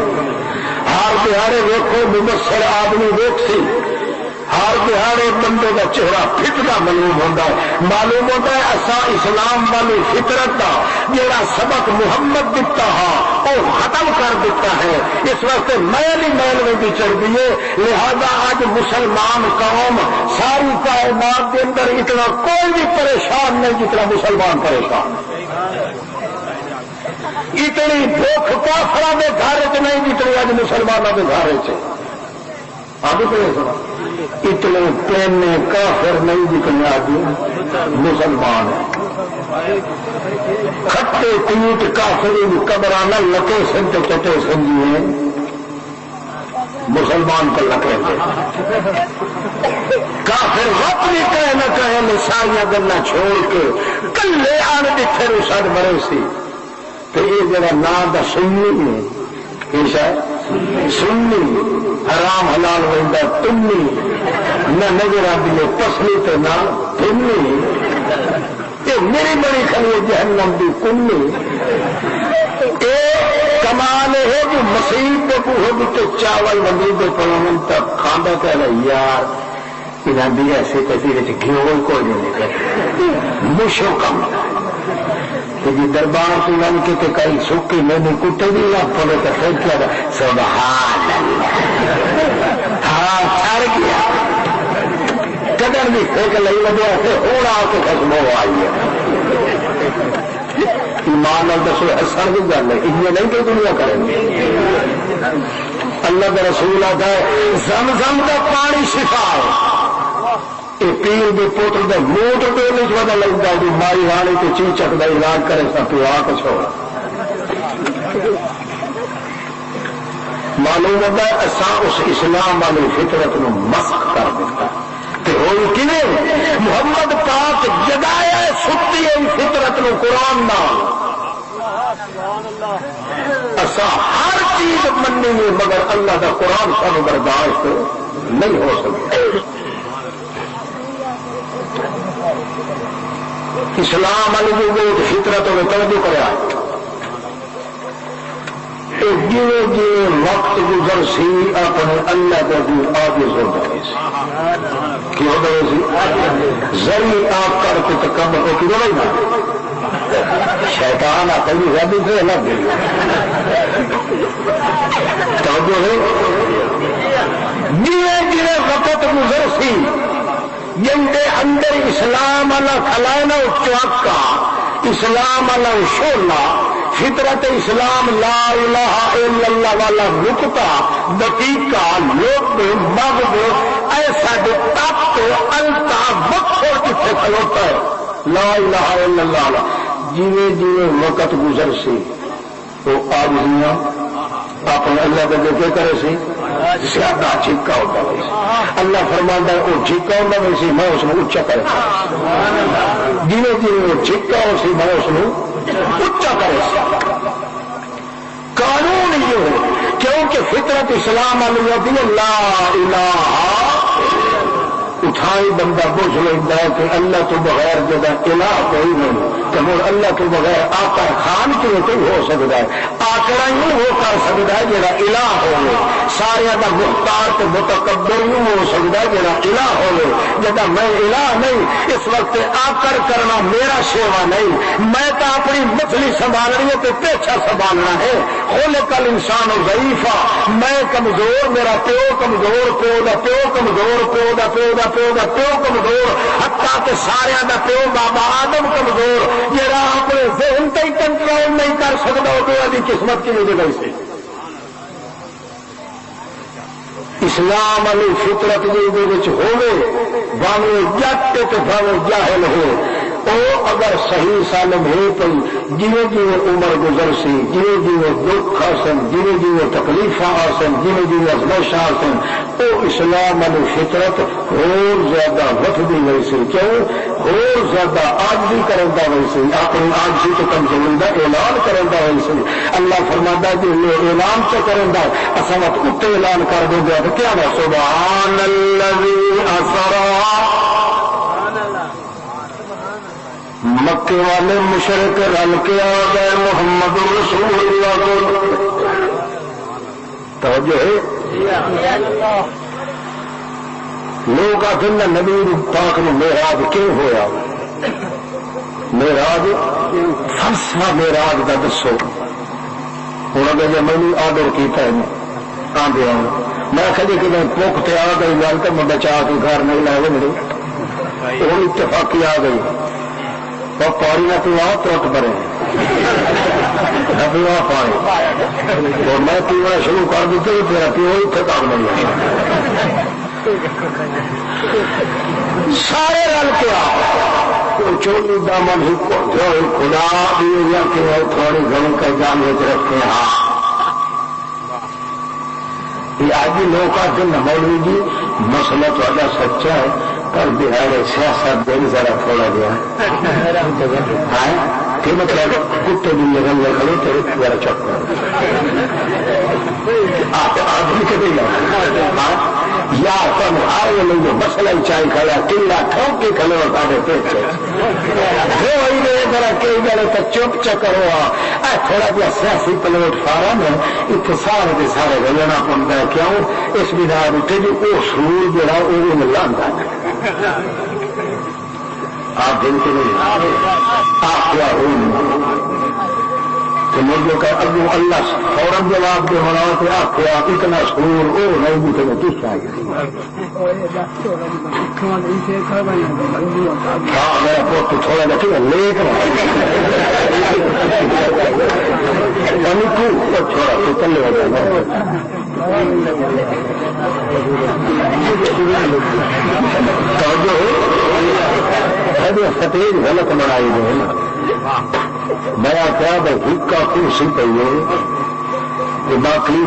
ہار بہارے ویکھو مبصر آدمی ویکھ سی، ہر دہاڑے بندے کا چہرہ فٹتا معلوم ہوتا ہے، معلوم ہوتا ہے اسا اسلام والی فطرت کا جڑا سبق محمد دیتا ہے وہ ختم کر دیتا ہے، اس واسطے میل ہی میل میں بھی چڑھ دیے۔ لہذا آج مسلمان قوم ساری کائنات کے اندر اتنا کوئی بھی پریشان نہیں جتنا مسلمان پریشان، اتنی بھوک کافروں کے گھر چ نہیں جتنی آج مسلمانوں کے گھر چ، اتنے پینے کافر نہیں جتنے آدمی مسلمان ہیں، کھٹے پیٹ کافر قبرانہ لکے سن تو چٹے سمجھیے مسلمان کو لکے تھے، کافر وقت بھی کہے نہ کہے ساریا گلا چھوڑ کے کلے آن جتنے سڈ مرے سی، تو یہ جڑا نام دا سنی ہے یہ شاید سنی حرام حلال ہوتا تمنی نہ نظر آتی ہے پسلی تو نہ تمنی، یہ میری بڑی کھڑی جہنم دی کنی، کمال ہے جو مسیح کو ہوگی تو چاول بندی کے پلون تک کھانا کہہ رہا یار انہیں بھی ایسے تصویر گھیو کو نہیں کرے مشو کم جی دربار سے لن کے کئی سوکھی میں نے کتے بھی لگ پڑے تو پھر کیا سبحان اللہ، ہاں چھڑ گیا قدر بھی پھینک لئی لگے ایسے ہوں آ کے خسمو آئی ہے، ایمان اور دسو اثر بھی گل ہے یہ نہیں کہ دنیا کریں گے۔ اللہ کا رسول آتا ہے زمزم کا پانی شفا ہے، پیر کے پوتر کے موٹر پہ نہیں پتا لگتا کہ ماری رانی تو چیچک کا علاج کرے سب تو آ کے چھوڑا معلوم ہوتا ہے ایسا اس اسلام والی فطرت نو مسخ کر دیتا کہ ہوئی کنے محمد پاک جگایا ستی ہے فطرت نو قرآن نال، ایسا ہر چیز مننی ہے مگر اللہ کا قرآن سانو برداشت نہیں ہو سکتا۔ اسلام والی جو فطرت ہوئے توجہ کرا جی جی وقت گزر سی اپنے اللہ کا جو آگے ہو گئے کی ہو گئے سی زری آپ کر کے تکبر کو کی رہی نا شیطان آتا بھی زیادہ سے الگ گئی توجہ ہے جی جی وقت گزر سی جن کے اندر اسلام والا کھلانا چوکا اسلام والا شولا فطرت اسلام لا الہ الا اللہ والا نقطہ دقیقہ لوگ مغد ایسا تک التا وقت کتنے کھلوتا ہے لا الہ الا اللہ جیویں جیویں وقت گزر سی وہ آرزیاں اپنے اللہ کے دیکھے کرے سی زیادہ چھکا ہوتا ہے. اللہ فرماتا ہے وہ چھکا ہوتا ہے سی میں اس کو اچا کرے جی جی وہ چھکا ہو سی میں اس کو اچا کرے. قانون یہ ہو کیونکہ فطرت اسلام والی ہوتی ہے لا الہ اٹھائی بندہ بوجھ لیتا ہے کہ اللہ تو بغیر جگہ الہ کوئی نہیں تو مر اللہ تو بغیر آکر خان کیوں کوئی ہو سکتا ہے آکڑا یوں ہو کر سکتا ہے جڑا الہ ہوگی سارے کا مختار تو متکبر یوں ہو سکتا ہے جڑا الہ ہوگی جدا میں الہ نہیں اس وقت آکر کرنا میرا سیوا نہیں میں تو اپنی مچھلی سنبھالنی ہے تو پیچھا سنبھالنا ہے خلق الانسان ضعیفا میں کمزور میرا پیو کمزور پیو دا پیو کمزور پیو دا پیو دا پیو دا پیو کمزور حتیٰ کہ سارے دا پیو بابا آدم کمزور جڑا اپنے ذہن تے کنٹرول نہیں کر سکتا وہ قسمت کی وجہ سے اسلام والی فطرت جی ہوئے بھاوے جٹ تے بھاوے جاہل ہو وہ اگر صحیح سالم ہو پئی جیویں جیویں عمر گزر سی جیویں جیویں دکھ آسن جیویں جیویں تکلیفاں آسن جیویں جیویں ازمائشاں آسن وہ اسلام والی فطرت اور زیادہ وٹھدی ہوئی سی کیوں اور زیادہ عاجزی کرندا ہوئی سی اپنی عاجزی تو کمزوری دا اعلان کرندا ہوئی سی. اللہ فرماتا کہ یہ اعلان تو کرندا اساں وقت اتے اعلان کر دیں گے تو کیا ہے سبحان الذی اسرا مکے والے مشرک رل کے آ گئے محمد رسول اللہ کو توجہ ہے لوگ آتے ہیں نبی پاک نے معراج کیوں ہویا معراج فلسفہ معراج کا دسو ہوں اگر میں نے آڈر کیا آدھے میں کدی کہ پک تے آ گئی گل تو میں بچا کے گھر نہیں لائے میرے ہوں اتفاقی آ گئی اور پانی نہ پیوا ترٹ بھرے نہ پیوا پانی اور میں پینا شروع کر دیتے تیرا پیو اتنے کام نہیں سارے رل کے چولی دامن خدا بھی تھوڑی گھر کا جان رکھتے ہاں یہ آج لوگ آتے ہیں مولوی جی مسئلہ تھوڑا سچا ہے پر بہار سیاست دن ذرا تھوڑا گیا کہ مطلب کتے بھی لگن لے کھڑے تیرے ذرا چپ یا تم آئے لوگ مسئلہ چائے کھڑا کلا ٹھوک کے کھلے اور سارے پیچھے ذرا کئی جڑے تو چپ چکرو تھوڑا جہا سیاسی پلیٹ فارم ہے اتنے سارے کے سارے گلنا پڑتا ہے کیوں اس بنا اٹھے جی وہ سور جڑا وہ ملا آپ دن کے نہیں آپ کیا مجھے کہ ابو اللہ فوراً جواب دے ہونا کہ آپ کیا اتنا سور وہ نہیں بوتے میں کس آئی ہاں میرا پوت تھوڑا جا ٹھیک ہے لیک چھوڑا تو چلے ہو جائے سٹیج غلط بنائی گئے میں کیا بھائی حکا کرسی پی ہے باقی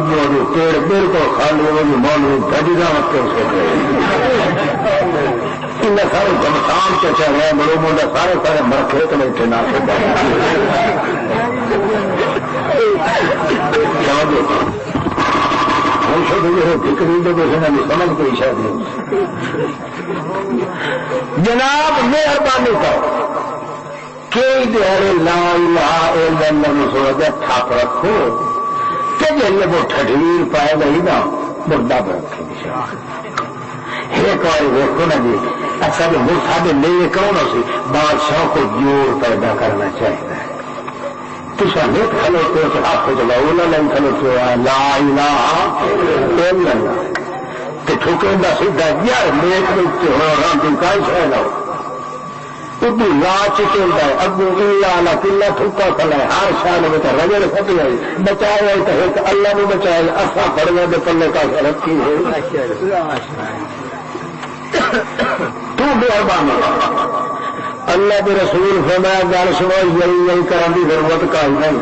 پیڑ بالکل خالی ہو مولوی گڈی رہے ان سارے گمسان کے چاہے بڑے بولے سارے سارے مرکھے تو بیٹھے نہ سمجھ کوئی شاید جناب مہربانی کرو کئی دیہڑے لا الہ الا اللہ سوچا تھاپ رکھو کہ جن وہ ٹھڈیر پائے گئی نا مردہ رکھے ایک بار دیکھو نا جی اچھا جو وہ سارے لیے کون سی بادشاہ کو جوڑ پیدا کرنا چاہیے تصا نیت کھلوتے ہو ہاتھ چلا نہیں کھلوتے ہو لا الہ الا اللہ ٹھوکے سیدھا یار نیک رام کا شہ لو اردو راہ چکلتا ہے اگو اللہ کلا تھوکا کھلا ہے ہر شان میں رجڑ پھٹی آئی بچایا تو ایک اللہ نے بچایا اصا پڑھنے کے پلے کا رکھی ہے تو مہربانی اللہ کے رسول فرمایا گل سنو یہی کرنے کی ضرورت کا ہی نہیں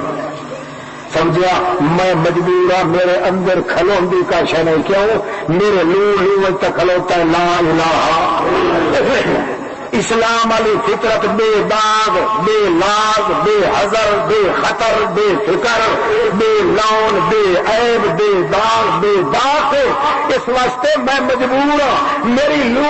سمجھا میں مجبور ہوں میرے اندر کھلوندی کا شے نہیں کیوں میرے لو تک کھلوتا ہے لا الہ اسلام علی فطرت بے داغ بے لاگ بے حذر بے خطر بے فکر بے لون بے عیب بے داغ بے داغ اس واسطے میں مجبور ہوں میری لو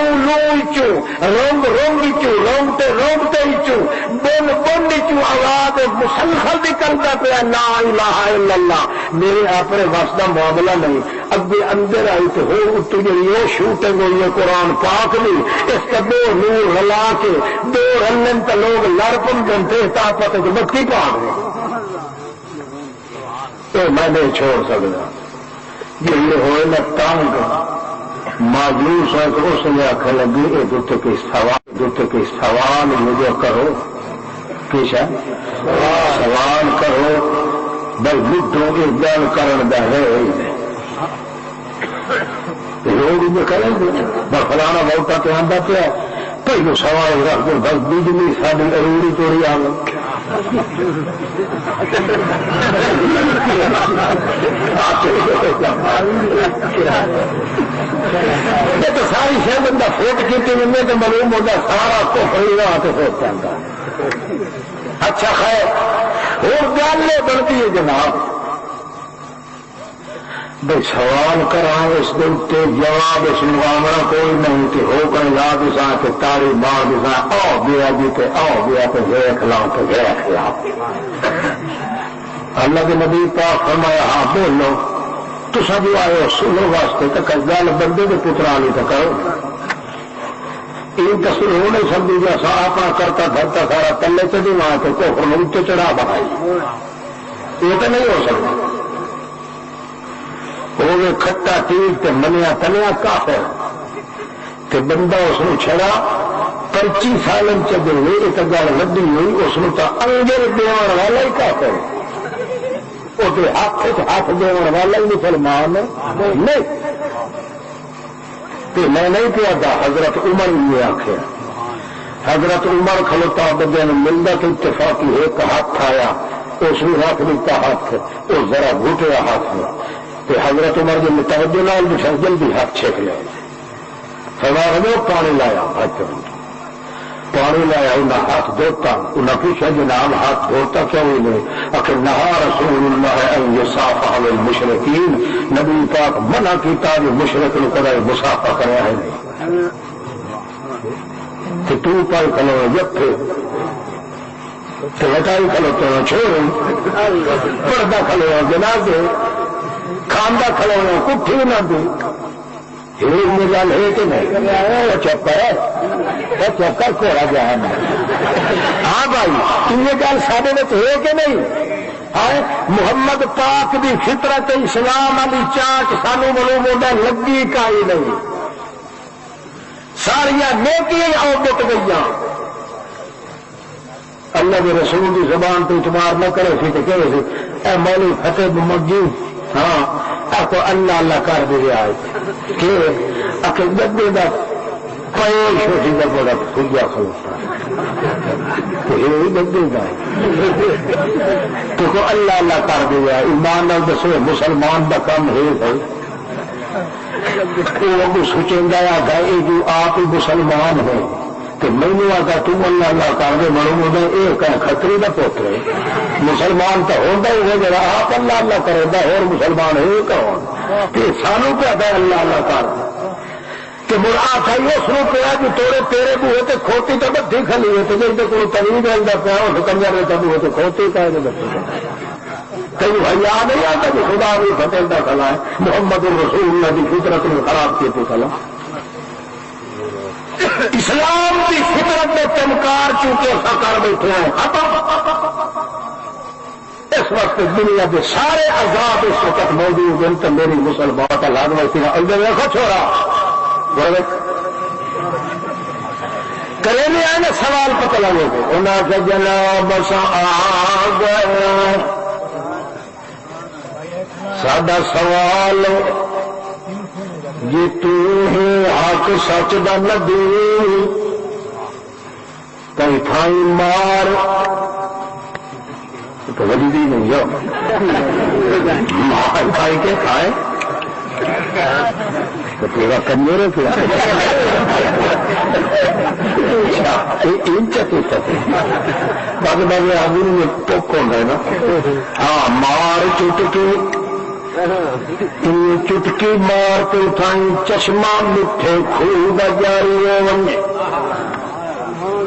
چوں رونگ چوں رونگتے چوں بن چوں آواز مسلسل نکلتا پیا لا الہ الا اللہ میرے اپنے وس کا معاملہ نہیں اگے اندر آئی تو ہو جی وہ شوٹنگ ہوئی ہے قرآن پاک نہیں اس کا دو نور رلا کے دو رلن تو لوگ لڑ پن تھے طاقت تو بتی پا گئے تو میں نہیں چھوڑ سکتا جی ہوئے نہ تنگ مایوس ہے تو اس نے آخر لگی یہ دت کے سوال مجھے کرو کس ہے سوال کرو بھائی بڈھوں کی گل کرن دا ہے لوگ یہ کریں گے فلانا بہتا تو آتا پیا پہلو سوال رکھ دو بس بجلی ساری اروڑی توڑی آ گئی تو ساری شہ بندہ فوٹ کی تو معلوم ہوتا سارا کو خریدا تو فوٹ جاتا اچھا خیر اور گل بنتی ہے جناب بھائی سوال کرا اس دے جواب اس معاملہ کوئی نہیں کہ ہو کر یاد اسا کہ تاری مار دسا آؤ گیا جی کہ آؤ گیا تو دیکھ لاؤ تو دیکھ لاؤ اللہ کے نبی پاک فرمایا ہاں بولو تو سب آئے سنو واسطے تو گل بندے کے پترا نہیں تو کرو یہ تصویر ہو نہیں سکتی جیسا اپنا کرتا دھرتا سارا تلے چڑھی وہاں تو کوفر نیچے چڑھا بہائی یہ تو نہیں ہو سکتا وہ کھٹا تیز تے منیا تنیا کافر تے بندہ اس نے چھڑا 25 سالن چلے ایک گل وڈی ہوئی اس نے تو انگل دیون والا ہی کافر وہ ہاتھ دیون والا ہی مسلمان نہیں تے میں نہیں کہتا حضرت عمر نے آخیا حضرت عمر کھلوتا بندے نے ملتا تو اتفاقی ایک ہاتھ آیا اس نے رکھ دیتا ہاتھ وہ ذرا گھٹیا ہاتھ میں کہ حضرت عمر جو متوجہ لال بھی جلدی ہاتھ چھیک لیا فرمایا وہ پانی لایا پانی لایا انہیں ہاتھ دھوتا انہیں پوچھا جناب ہاتھ دھوتا کیوں نہیں آخر نہا رسول اللہ ان یصافح المشرکین نبی پاک منع کیتا جو مشرک نے کدی مصافحہ کریا ہے نہیں کہ تو پائی کھلو جپے تو ہٹائی کھلوتے ہیں چھوڑ پردہ کھلو جنازے کھانا کھلونا کٹھی نہ دی میں گل ہے کہ نہیں چکر کوڑا گیا ہے ہاں بھائی یہ گل سارے ہے کہ نہیں محمد پاک دی فطرت اسلام والی چاٹ سانو معلوم ہوتا لگی کائی نہیں ساریا نیکیاں آؤ بک گئی اللہ کے رسول کی زبان تو اعتبار نہ کرے سی تو کہ اے مولوی فتح محمد ہاں آپ کو اللہ اللہ کر دیا کہ گدے کا پیش ہوتی کا بڑا خجا کھلوتا گدے کا تو اللہ اللہ کر دیا ایمان نال دسو مسلمان کا کام ہے وہ سوچیں گا آگا یہ جو آپ ہی مسلمان ہے کہ مینو آتا تم اللہ اللہ کر دے معلوم ہوتا یہ کھتری کا پوتر ہے مسلمان تو ہوتا ہی ہے جا آپ اللہ اللہ کرے گا اور مسلمان ہے کون کہ سانو پہ آتا ہے اللہ اللہ کر کہ مڑ آتا ہی اس کو پیا کہ توڑے تیرے بوہے تو کھوتی تو بدھی کھلی ہے تو جی کوئی تمیز رہتا پیا اس کنجر رہتا بوہے تو کھوتی کا کئی حیا نہیں آتا کہ خدا بھی فتح کا کھلا ہے محمد الرسول اللہ کی فطرت نے خراب کیے تو کھلا اسلام کی فطرت میں چمکار چونکہ ایسا کر بیٹھے ہیں اس وقت دنیا کے سارے عذاب اس وقت موجود ہیں تو میری مسلمان کا لازم ہے ادھر دیکھو چھوڑا کریلے آئے نا سوال پتہ لگے گا انہوں نے جناب آ گئے ساڈا سوال جی تو ہی حق سچ دا نبی کئی تھائی مار تو وجہ دی نہیں جاؤ کھائی کے کھائے تو پورا کمزور ہے پھر باقی باقی آدمی میں پک ہوتا ہے نا. ہاں مار چٹکی چٹکی مار کے اٹھائی چشمہ مٹھے خوب جاری ہو ونجے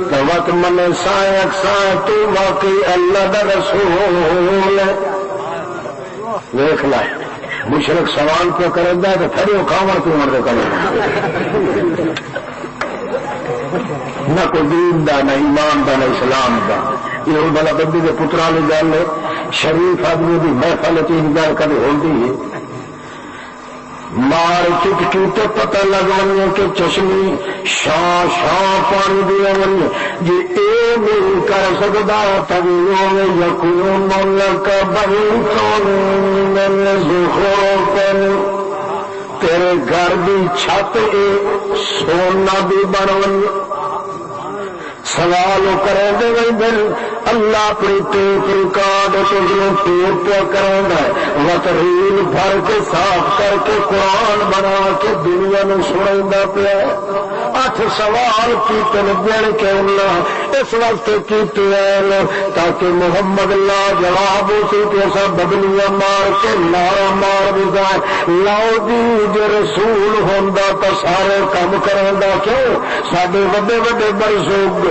تو وقت من سائیں اکسائیں تو واقعی اللہ دا رسول ہے. دیکھ لائے مشرک سوال کیوں کرے گا تو پھر وہ کامر کیوں مرد کرے نہ کوئی دین دا نہ ایمان دا نہ اسلام دا. یہ بلا بندی کے پترا نے گل ہے شریف آدمی کی محفل چیز گل کبھی ہوتی ہے. مار چٹکی تو پتہ لگ ونجے کہ چشمی شاہ شاہ پانی دیا ونجے جی اے نہیں کر سکتا تبیوں میں یقون لک بیتون من زخرف تیرے گھر دی چھت اے سونا بھی بن ونجے. سوال کریں دے گئی دل اللہ اپنی ٹیپ ریکارڈ ٹیپ پہ کریں گا وتریل بھر کے صاف کر کے قرآن بنا کے دنیا میں سنائیں پیا. 8 سوال کیتے دن کے اللہ اس وقت کیتے ہیں تاکہ محمد اللہ جواب اسی پیسا بدلیاں مار کے نارا مار بھی جائے لاؤ جی جو رسول ہوندہ تو سارے کام کریں گا. کیوں سارے وڈے وڈے برزوگ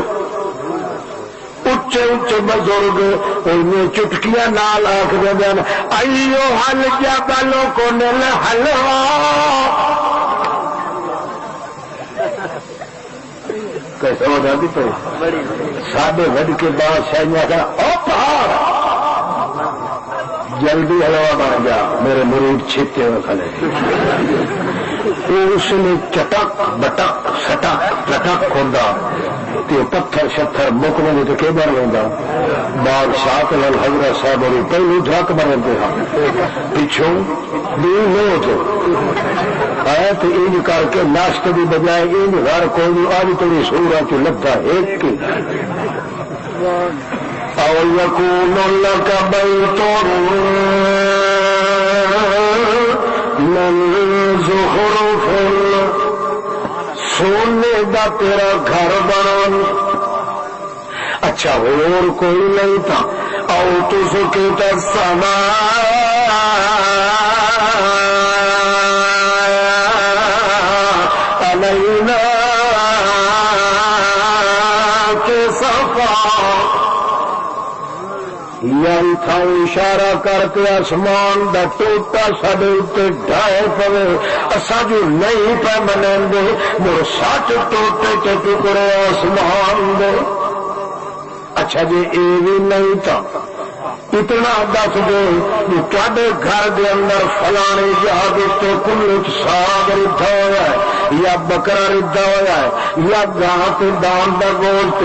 اچے اچے بزرگ انہیں چٹکیاں نال آکھ دے ایو حل جبلوں کو نل حلوا کیسے ہو جاتی تو ساڑھے وڈ کے بادشاہ کا او پہاڑ جلدی حلوا بن جا میرے مرید چھتے ہوئے کھلے. اس نے چٹک بٹک سٹک لٹک کھودا تو پتھر شتھر مک میں تو کہ بن لینا. بادشاہ حضرت صاحب اور پہلو جھک بنتے ہیں پچھوں دین لوٹ آیا تو ان کر کے ناشتے بھی بجائے ان گھر کوئی آج تیری سورا چ لگا ایک کی او یکون لک بیتون من زخرف سونے دا تیرا گھر بنا. اچھا اور کوئی نہیں تھا او تو سکت السماء علینا کے صفا. یہی تھا اشارہ کرتے آسمان دا ٹوٹا سڈے اتنے ڈھائے پوے اصا جو نہیں پہ منیں گے مر 60 ٹوٹے کے ٹکڑے آسمان دے. اچھا جی یہ بھی نہیں تھا اتنا دس دے تے گھر دے اندر فلانے جہاز اتنے کلو ساگ ردا ہوا ہے یا بکرا ردا ہوا ہے یا گاہ کے دان کا گوشت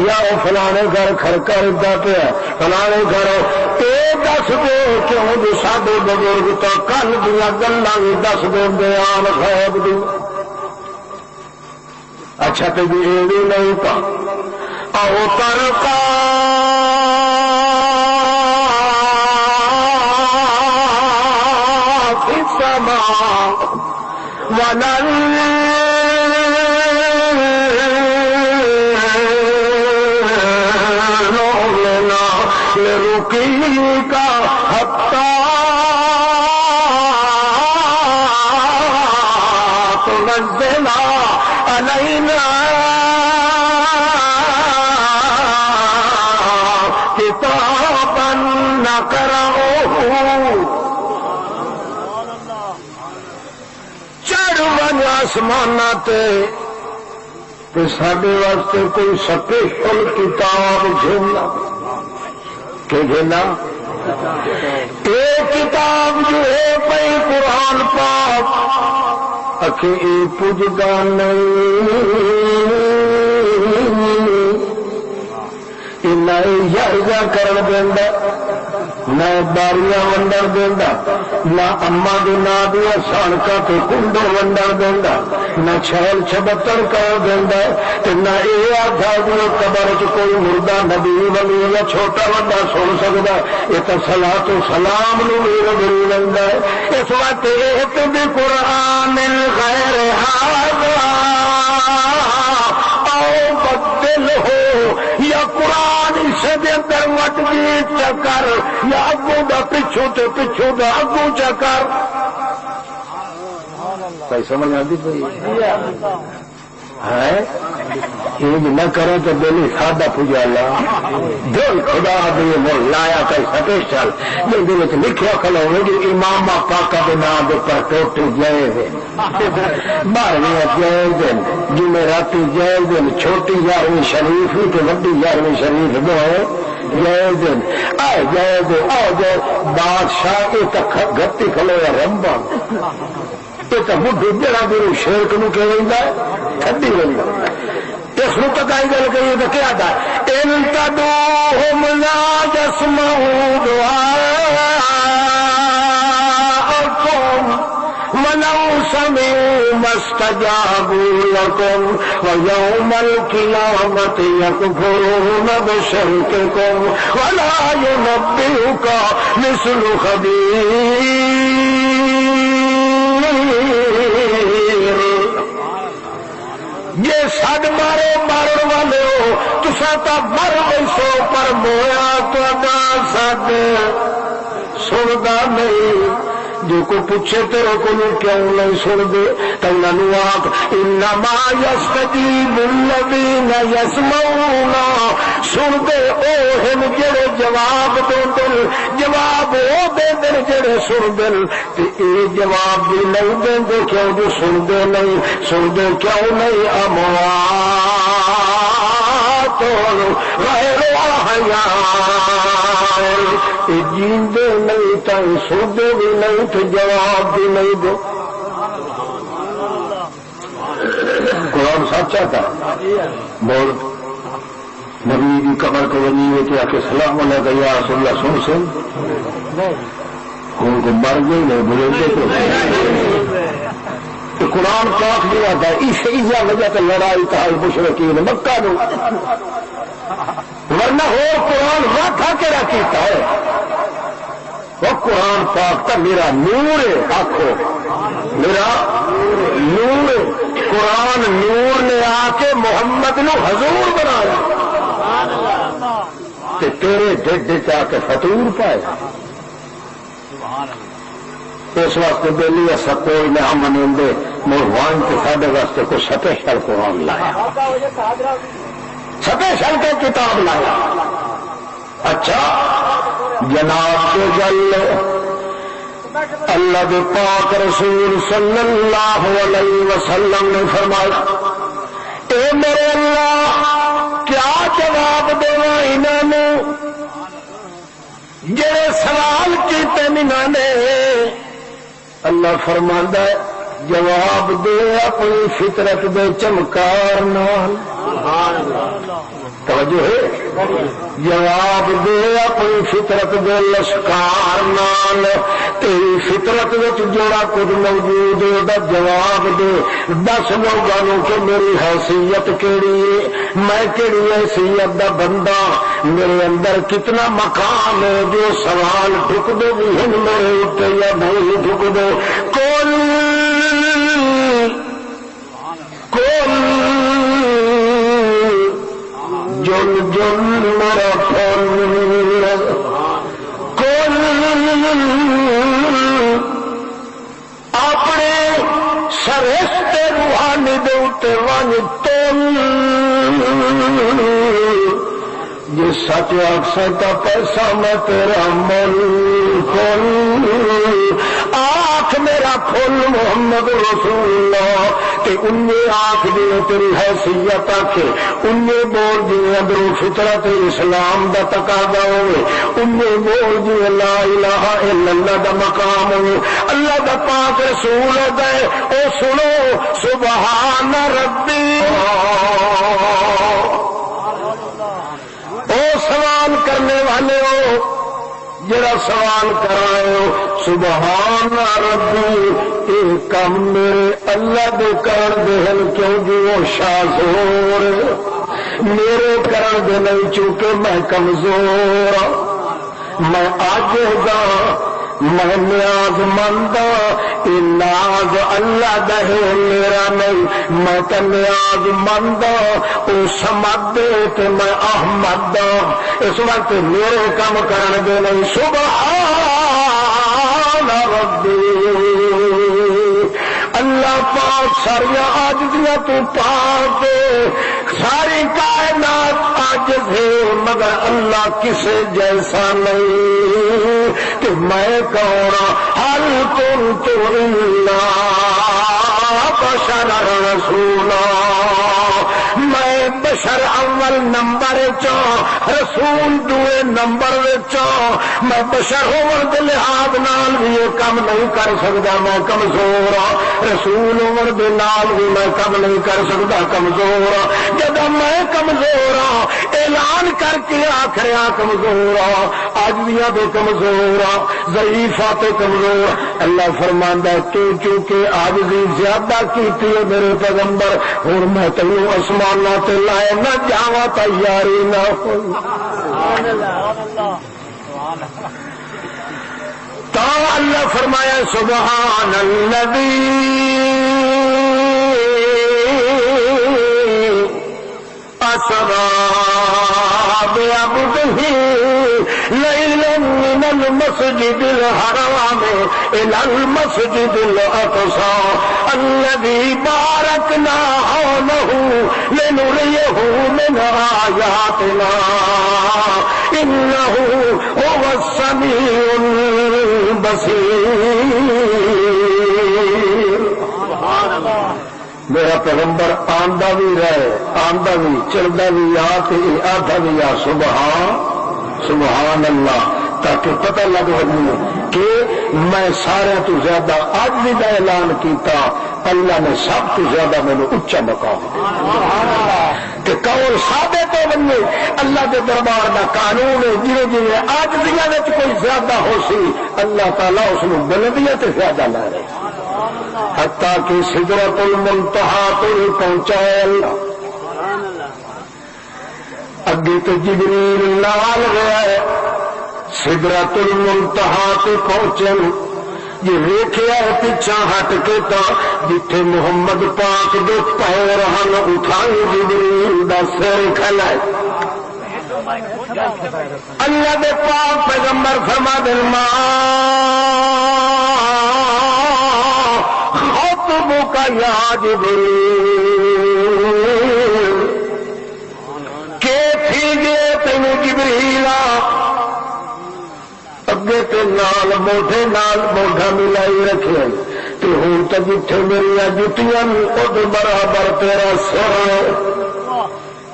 یا وہ فلانے گھر کھڑکا ردا پہ ہے فلانے گھر یہ دس دے کیوں جو سارے بزرگ تو کل دیا گلا بھی دس دے آن خیب دی. اچھا تو جی یہ بھی نہیں تھا او ترقا فی السماء ونل نؤمنا لرقیک حتی تنزل علینا کتابا نقرأہ. چڑھ ون آسمان تے ساڈے واسطے کوئی سپیشل کتاب گھینا کہ گھینا ایک کتاب جو ہے پئی قرآن پاک اکھے اے پجدا نہیں یارجا کرن دینا نہ باریاں ونڈن دینا، نہ اما دے ناں دیا سڑکاں تے کنڈے ونڈن دینا، نہ چھل چھبتر کر دینا، تے نہ یہ آخا جو قبر چ کوئی مردہ نبی ولی یا چھوٹا بڑا سن سکتا، یہ تو صلاۃ و سلام نو بدل لینا ہے۔ اس وقت ایک بھی قرآن غیر ھذا او بدل ہو، یا قرآن اسے دے اندر وٹ دی چکر، یا اگوں دا پچھو تے پچھو دا اگوں چکر۔ کوئی سمجھ آتی پئی ہے؟ یہ نہ کرے تو دل سادہ پجالا دل خدا دے مول لایا کئی سپیشل جن لکھیا کھلو جی امام پاکا کے نام دے پر ٹوٹے جائز بارہویں جائز جمعراتی جائز چھوٹی 11ویں شریف تو وڈی 11ویں شریف دو جائز آئے جائز آؤ جائے بادشاہ یہ تک گتی کھلو یا رمبا یہ تو بڈھی جڑا گرو شیرک نو کہ کھڈی وی اس کو پتا ہی گل کریے تو کیا تھا ان تدعوہم لا يسمعوا دعاءکم ولو سمعوا ما استجابوا لكم ويوم القيامة يكفرون بشرككم ولا ينبئك مثل خبير۔ یہ سڈ مارو مارن والے ہو تسا تو مر ویسو پر مویا تا سڈ سنتا نہیں، جو کو پوچھے تیرے کو کیوں نہیں سن دے تو انہوں آخ انما یستجیب الذین یسمعون، سن دے او ہن جڑے جواب دین، جواب او دین جڑے سن دین، تے اے جواب بھی نہیں دیں کیوں جو سن دے نہیں، سن دے کیوں نہیں اموات غیر احیاء، جیندے نہیں تو سردے بھی نہیں تو جواب بھی نہیں دو۔ قرآن سچا تھا بول نبی کی قبر کو وجیے کہ آ کے سلام علیکہ یا رسول اللہ سن ان کو مر گئی نہیں بولے تو قرآن پاک جو آتا ہے اس وجہ سے لڑائی تھا مشرکین مکہ دو، ورنہ ہو قرآن واٹھا کے رکھتا ہے وہ قرآن پاک کا میرا نور ہے، آخو میرا نور ہے، قرآن نور نے آ کے محمد نو حضور بنایا تے تیرے ڈڈ چاہ کے فطور پائے۔ اس واسطے دلی ایسا کوئی نہ منندے مہمان کے سارے واسطے کو سپیشل قرآن لایا، سپیشل کے کتاب لایا۔ اچھا جناب کے جل اللہ کے پاک رسول صلی اللہ علیہ وسلم نے فرمایا اے میرے اللہ کیا جواب دینا انہوں نے جڑے سوال کیتے انہوں نے؟ اللہ فرماندا ہے جواب دے اپنی فطرت دے چمکار نال، توجہ ہے، جواب دے اپنی فطرت دے لشکار نال، تیری فطرت وچ جوڑا کچھ موجود ہے دا جواب دے، دس لوگوں کہ میری حیثیت کیڑی ہے، میں کیڑی حیثیت دا بندہ، میرے اندر کتنا مقام ہے، جو سوال ٹھک دے بھی ہن میرے اوپر یا نہیں ٹھک دے، کل جل جل میرا پھول کل اپنے سرشتے روحانی دے اتے ون تل جی سچ آخسا پیسہ میں تیرا مل کل آخ میرا پھول محمد رسول اللہ تے انہیں آخ جی تیری حیثیت آکھے، انہیں بول جی اندروں فطرت اسلام دا تقاضا ہوئے، انہیں بول جی لا الہ الا اللہ دا مقام ہوئے، اللہ دا پاک رسول دے او سنو سبحان ربی، او سوال کرنے والے ہو جڑا سوال کرائے سبحان ربی اے کم میرے اللہ دے کرن دے ہن کیوں جو وہ شاذور میرے کرن دے نہیں چونکہ میں کمزور میں عاجز میں نیاز مند یہ ناز اللہ دے میرا نہیں میں تو نیاز مند او سمد دے تے میں احمد اس وقت میرے کم کرن دے نہیں سبحان ربی اللہ پاک ساری عاجزیاں تو پاک ساری کائنات عاجز ہے مگر اللہ کسے جیسا نہیں کہ میں کون حل کنت الا بشر رسولا میں بشر اول نمبر رسول دوے نمبر میں بشر ہون دے لحاظ نال بھی یہ کم نہیں کر سکتا میں کمزور رسول ہون دے نال بھی میں کم نہیں کر سکتا کمزور جب میں کمزور اعلان کر کے آخریا کمزور آجزیاں تو کمزور ضعیفہ تو کمزور اللہ فرماندا تو چونکہ آجزی زیادہ کیتی ہے میرے پیغمبر اور میں تینوں آسماناں تے لائے نہ جاواں تیاری نہ ہوئی تو اللہ فرمایا سبحان الذی اسرا بعبده ليلا من المسجد الحرام إلى المسجد الأقصى الذي باركنا حوله لنريه من آياتنا إنه هو السميع البصير میرا پیغمبر آندا بھی رہے آندا بھی چلتا بھی آدھا بھی یا سبحان اللہ تاکہ پتہ لگ رہی کہ میں سارے تو زیادہ عاجزی کا اعلان کیتا اللہ نے سب تو زیادہ مینوں اچا مقام کہ قول ثابت ہو بنے اللہ کے دربار کا قانون ہے جی جی عاجزیاں وچ کوئی زیادہ ہو سی اللہ تعالیٰ اس کو بلندیاں تے زیادہ لا رہے حتیٰ کہ سدرۃ المنتہا تو پہنچائے اللہ اگے تو جبریل نال گیا ہے سدرۃ المنتہا تو پہنچے یہ ویکھیا پیچھا ہٹ کے تا جتھے محمد پاک دے پیر ہن اٹھائی جبریل دا سر کھلائے اللہ دے پاک پیغمبر فرما دے کا یا جبریل کہ تھی گئے تینوں جبریل اگے تے نال موڈے نال موڈا ملائی رکھے تے ہوں تو جتھے میری جتیاں ادھر برابر تیرا سر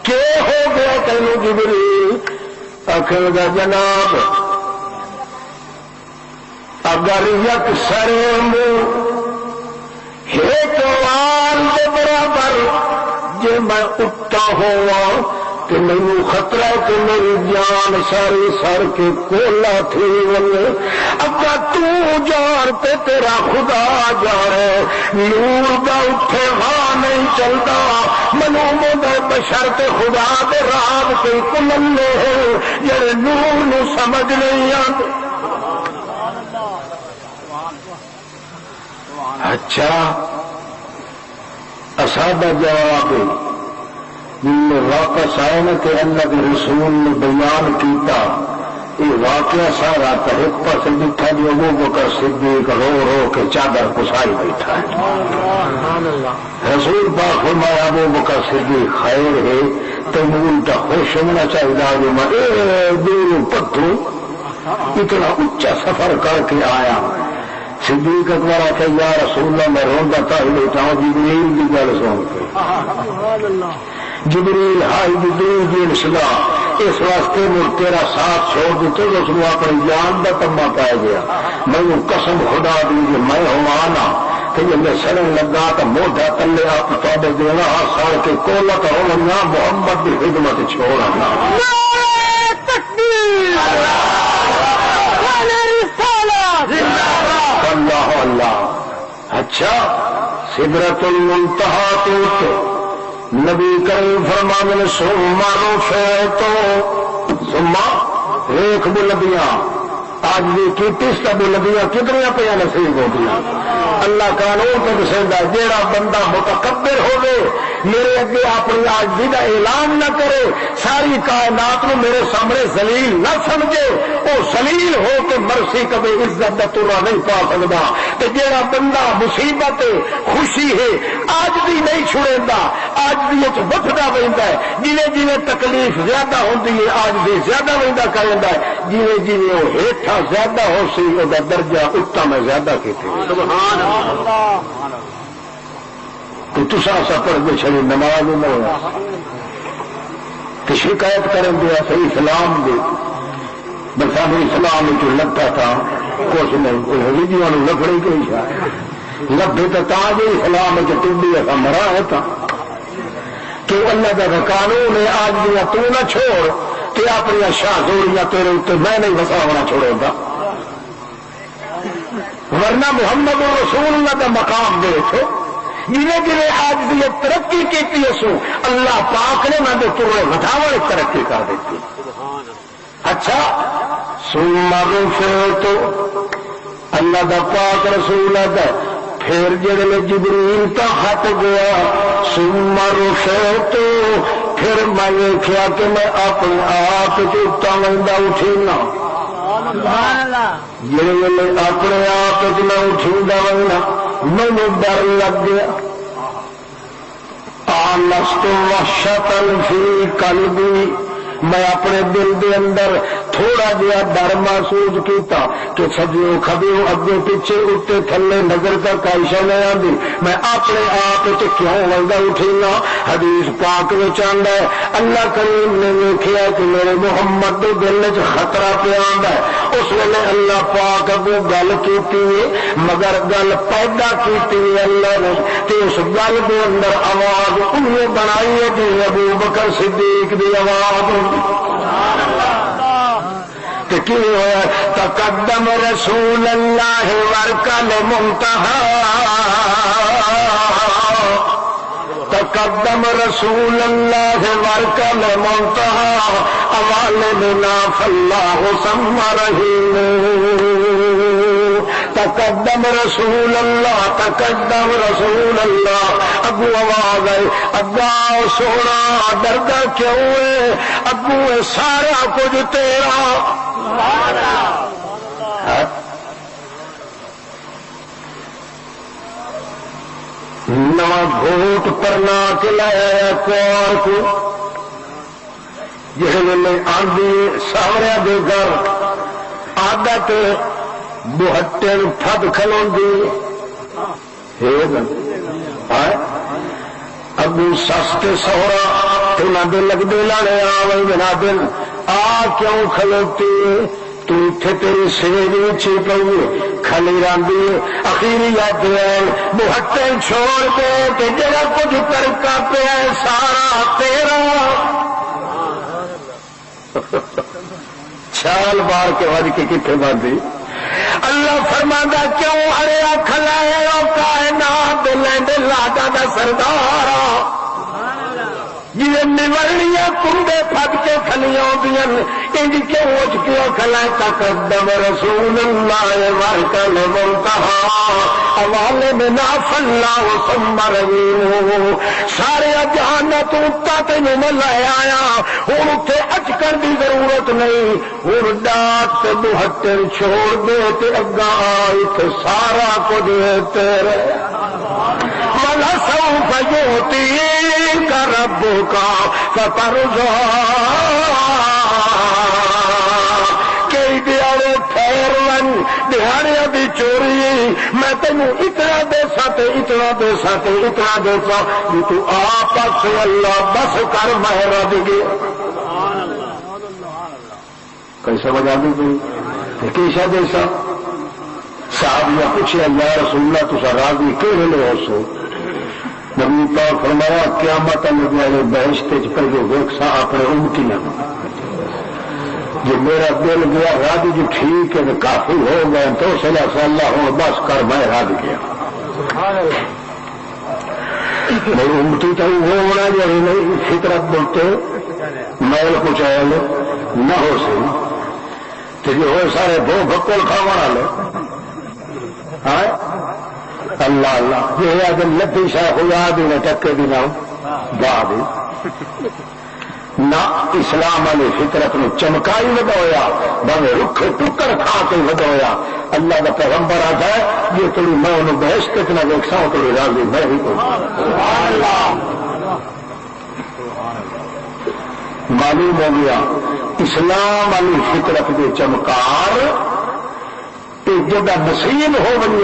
کہ ہو گیا تینوں جبریل آخر گا جناب اگر یک سرے منہ ایک وال کے برابر جے میں اٹھا ہوا کہ مینوں خطرہ کہ میری جان ساری سر کے کولا تھی ولے اگا تو جان تے تیرا خدا جانے نور دا اٹھے ہاں نہیں چلتا منو دے بشر تے خدا دے راز کے کللے جڑے نور نو سمجھ نہیں آتے اچھا اسادہ جواب واپس آئے نا کہ اللہ کے رسول نے بیان کیتا یہ واقعہ سارا تو ایک پاس بیٹھا جو ابو بکر صدیق رو رو کے چادر کسائی بیٹھا ہے رسول پاک فرمایا ابو بکر صدیق خیر ہے تمول کا خوش ہونا چاہیے جو میں دور پتھروں اتنا اچا سفر کر کے آیا صدیق اکبر آتا یا رسول اللہ میں روندا تھا ہی بیٹھا ہوں جبریل کی گل سن کے جبریل ہائی جبریل کی انشلا اس واسطے مجھ تیرا ساتھ چھوڑ دیتے اس کو اپنی جان کا تما پا گیا میں قسم خدا دی کہ میں ہوا نا کہ جب میں سڑن لگا تو موڈا تلے آپ تابے دینا سال کے کولا تو ہونا محمد کی خدمت چھوڑنا اللہ. اچھا سدرۃ المنتہا تو نبی کریم فرمانے نے سما رفعت سما ایک بلندیاں آج بھی کس کا بلندیاں کتنی پہ نصیب ہو گیا. اللہ قانون کو دسیندا جیڑا بندہ متکبر ہوگے میرے اگے اپنی عاجزی کا اعلان نہ کرے ساری کائنات میں میرے سامنے ذلیل نہ سمجھے وہ ذلیل ہو کے مرسی کبھی عزت کا ترا نہیں پا سکتا. کہ جیڑا بندہ مصیبت خوشی ہے عاجزی نہیں چھڑیندا عاجزی وٹھدا ویندا ہے جویں جویں تکلیف زیادہ ہوندی ہے عاجزی زیادہ ویندا کریندا ہے جویں جویں وہ ہیٹھا زیادہ ہو سی وہ درجہ اتم میں زیادہ کیتے. سبحان اللہ. تو تسا سا پڑھ کے چلی نماز نہ ہوا کہ شکایت کریں دیا صحیح اسلام دے بس اسلام جو لگتا تھا کچھ نہیں ویڈیو لکڑی کوئی شاید لبے تو تاج اسلام ٹوڈی ایسا مرا ہے تھا کہ اللہ کا قانون ہے آج دیا تو نہ چھوڑ کہ اپنی شاہ زوریاں تیرے اتنے میں نہیں وساونا چھوڑے گا ورنہ محمد رسول اللہ کا مقام دے چھو جنہیں جنہیں آج بھی ترقی کی سو اللہ پاک نے نہ ترے وٹاوڑ ترقی کر دیتی. اچھا سما رفعت اللہ دا پاک رسول ہے پھر جڑے جبریل تو ہٹ گیا سما رفعت پھر میں دیکھا کہ میں اپنے آپ چوٹا مہنگا اٹھینا جڑے ویلے اپنے آپ میں اٹھینا مہنگا مینو ڈر لگ گیا آلست وحشتن فی قلبی میں اپنے دل دے اندر تھوڑا جہا ڈر محسوس کیتا کہ سجیو کھبیو اگے پیچھے اتنے تھلے نظر تک عائشہ نہیں آتی میں اپنے آپ کیوں ونگا اٹھینا. حدیث پاک میں آندا ہے اللہ کریم نے دیکھا کہ میرے محمد کے دل چ خطرہ پہ آندا ہے اس ویلے اللہ پاک اگوں گل کیتی ہے مگر گل پیدا کیتی ہے اللہ نے کہ اس گل کے اندر آواز انہیں بنائی ہے جی ابو بکر صدیق کی آواز کہ ہوا تقدم رسول اللہ ورکل منتہا تقدم رسول اللہ ورکل منتہا اوالنا فاللہ ثم رحیم. تقدم رسول اللہ تقدم رسول اللہ اگو آواز ہے اگا سونا ڈردا کیوں ہے اگو سارا کچھ تیرا نہ گھوٹ پر نہ کلایا کور کو جس ویلے آندھی ساوریا دے گھر عادت بہٹے پھد کھلوندی ابو سستے سہرا انہوں نے لگتے لانے آ بنا دن آ کیوں کھلوتی تو اتنے تیری سیج اچھی پی کھلی راندی اخیری یاد بہٹے چھوڑ دے کہ جڑا کچھ ترکا پیا سارا تیرا چھال بار کے وج کے کتنے باندھی. اللہ فرماندا کیوں ارے کھلائے کائنات لینڈ لاڈا دا سردار جی نورنیاں کنڈے پھٹ کے کھلیاں ہوندیاں انج کیوں اچ کیوں کھلائے تقدم رسول اللہ ورکل منتہا اوالے میں ناف اللہ ثم رحیم. سارے جہان تو اتا تینوں میں لے آیا ہوں اتنے اچکن کی ضرورت نہیں ہوں ڈاک تے بہتر چھوڑ دے تے اگا آئی سارا کچھ تیرے والا سوف یؤتیک ربک فترضی کئی دیارے ٹھہرن دہاڑیاں دی چوری میں تینوں اتنا دے ساتے اتنا دے ساتے اتنا دے سا جی تو آپ سے اللہ بس کر مہرا دے گے. کیسا بجا دی تھی کیسا دیسا صاحب نے پوچھا یا رسول اللہ تسا راضی کیوں لے ہو سو نبی پاک فرمایا قیامت والے بہشت پہلے ویکسا اپنے امتی جو میرا دل گیا رد جو ٹھیک ہے تو کافی ہو گئے تو صلی اللہ ہوں بس کر میں رد گیا میری امتی تو وہ ہونا جو نہیں فطرت بولتے میل کچیل نہ ہو سی تو جو ہوئے سارے دو بکول کھا والے اللہ اللہ یہ ہے کہ لتی شاہ یاد ہی نہ ٹکے بھی نہ بعد نہ اسلام والی فطرت میں چمکائی ودویا بھاوے رکھے ٹکر کھا کے ودویا اللہ کا پیغمبر آتا ہے یہ تھوڑی میں انہوں بحث کتنا دیکھتا ہوں تھوڑی راضی میں ہی کو معلوم ہو گیا اسلام والی فطرت کے چمکار ایک جگہ نصیب ہو بنی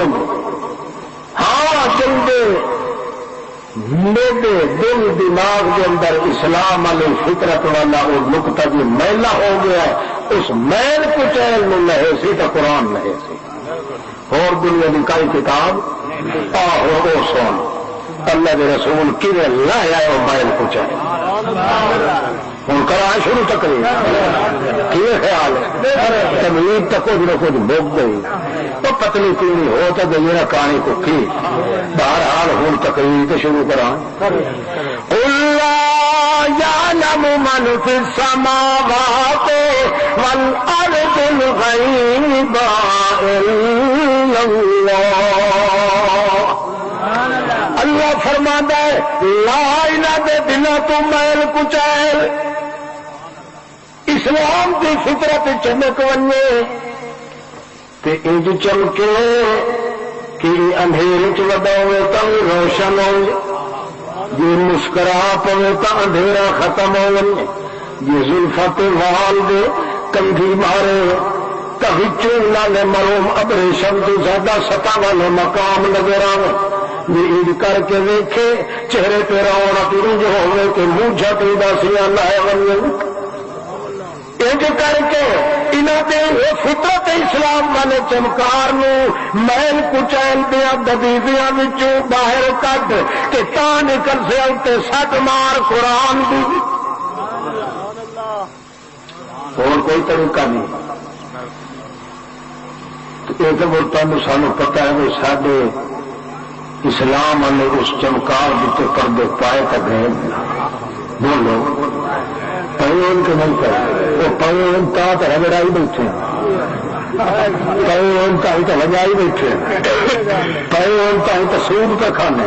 ہاں چلتے میرے دل دماغ کے اندر اسلام والی فطرت والا وہ نقطہ جو میلا ہو گیا ہے اس میل کچیل میں لہے سی تو قرآن لہے سی اور دنیا کی کئی کتاب آہو سون اللہ کے رسول کھے لے آئے میل کچیل ہوں کرا شروع تقریر کی خیال ہے تمید تو کچھ نہ کچھ بک گئی تو پتلی پینی ہو تو گئی نا کہانی کو کی بہرحال ہوں تقریر تو شروع کرا اللہ یعلم من فی السماوات والارض الغیب الا اللہ اللہ فرماتا ہے لا الہ دے دلوں تو میل کچیل اسلام کی فطرت چمک ونجے تے انج چمکے کہ اندھیرے چ وڈا ہوئے تو روشن ہو جی مسکرا پوے تو اندھیرا ختم ہو جی زلفت وال دے کندھی مارے تو وچوں لالے مروم ابریشم تو زیادہ سطح والے مقام نظر آئے جی انج کر کے دیکھے چہرے پہ رونق انج ہوئے کہ منہ جھٹ اداسیاں لائے ونجے انج کر کے انہوں نے فطرت اسلام والے چمکار میل کچیل دیا دبیبیاں باہر کٹ کہ تا نکل سے اتنے سٹ مار قرآن دی اور کوئی طریقہ نہیں یہ تو تمہیں سانو پتا ہے کہ سارے اسلام والے اس چمکار دیتے پردے پائے تک گئے بولو پیون کے نہیں کرے وہ پیون تا تو رگڑائی بیٹھے پیون تا ہی تو لگائی بیٹھے پیون تا ہی تو سود پہ کھانے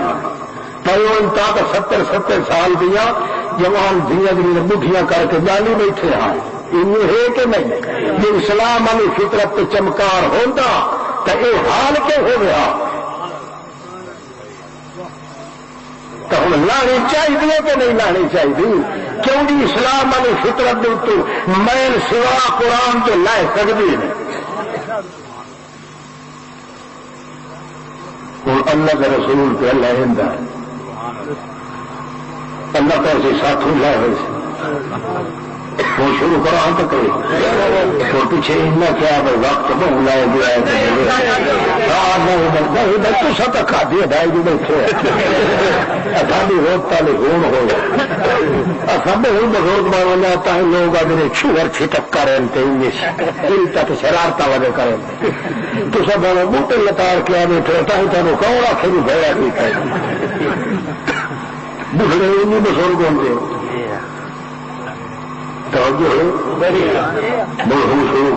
پیون تا تو 70 سال دیا جوان دیا دیا بٹھیاں کر کے ڈالی بیٹھے ہاں یہ ہے کہ نہیں یہ اسلام والی فطرت پہ چمکار ہوتا تو یہ حال کیا ہو گیا تو ہم لانی چاہیے کہ نہیں لانی چاہیے کیونکہ اسلام والی فطرت تو میل سوا قرآن تو لے سکتی ہے اور اللہ کے رسول پہ لہندا اللہ کا ایسے ساتھوں لے ہوئے وہ شروع کرو ہم تک تو پیچھے اتنا کیا بھائی وقت بہت لائے گیا تو سب کھا دیا ڈائی بھی بیٹھے ساری روز تالی ہون ہو سب بزرگ بن جاتا ہے لوگ اگر شوگر چھٹک کریں تک شرارت والے کریں تو سب بوٹے لتاڑ کیا بیٹھے تمہیں کون آخر بھی بھیا بڑھڑے نہیں بزرگ ہوں گے شروع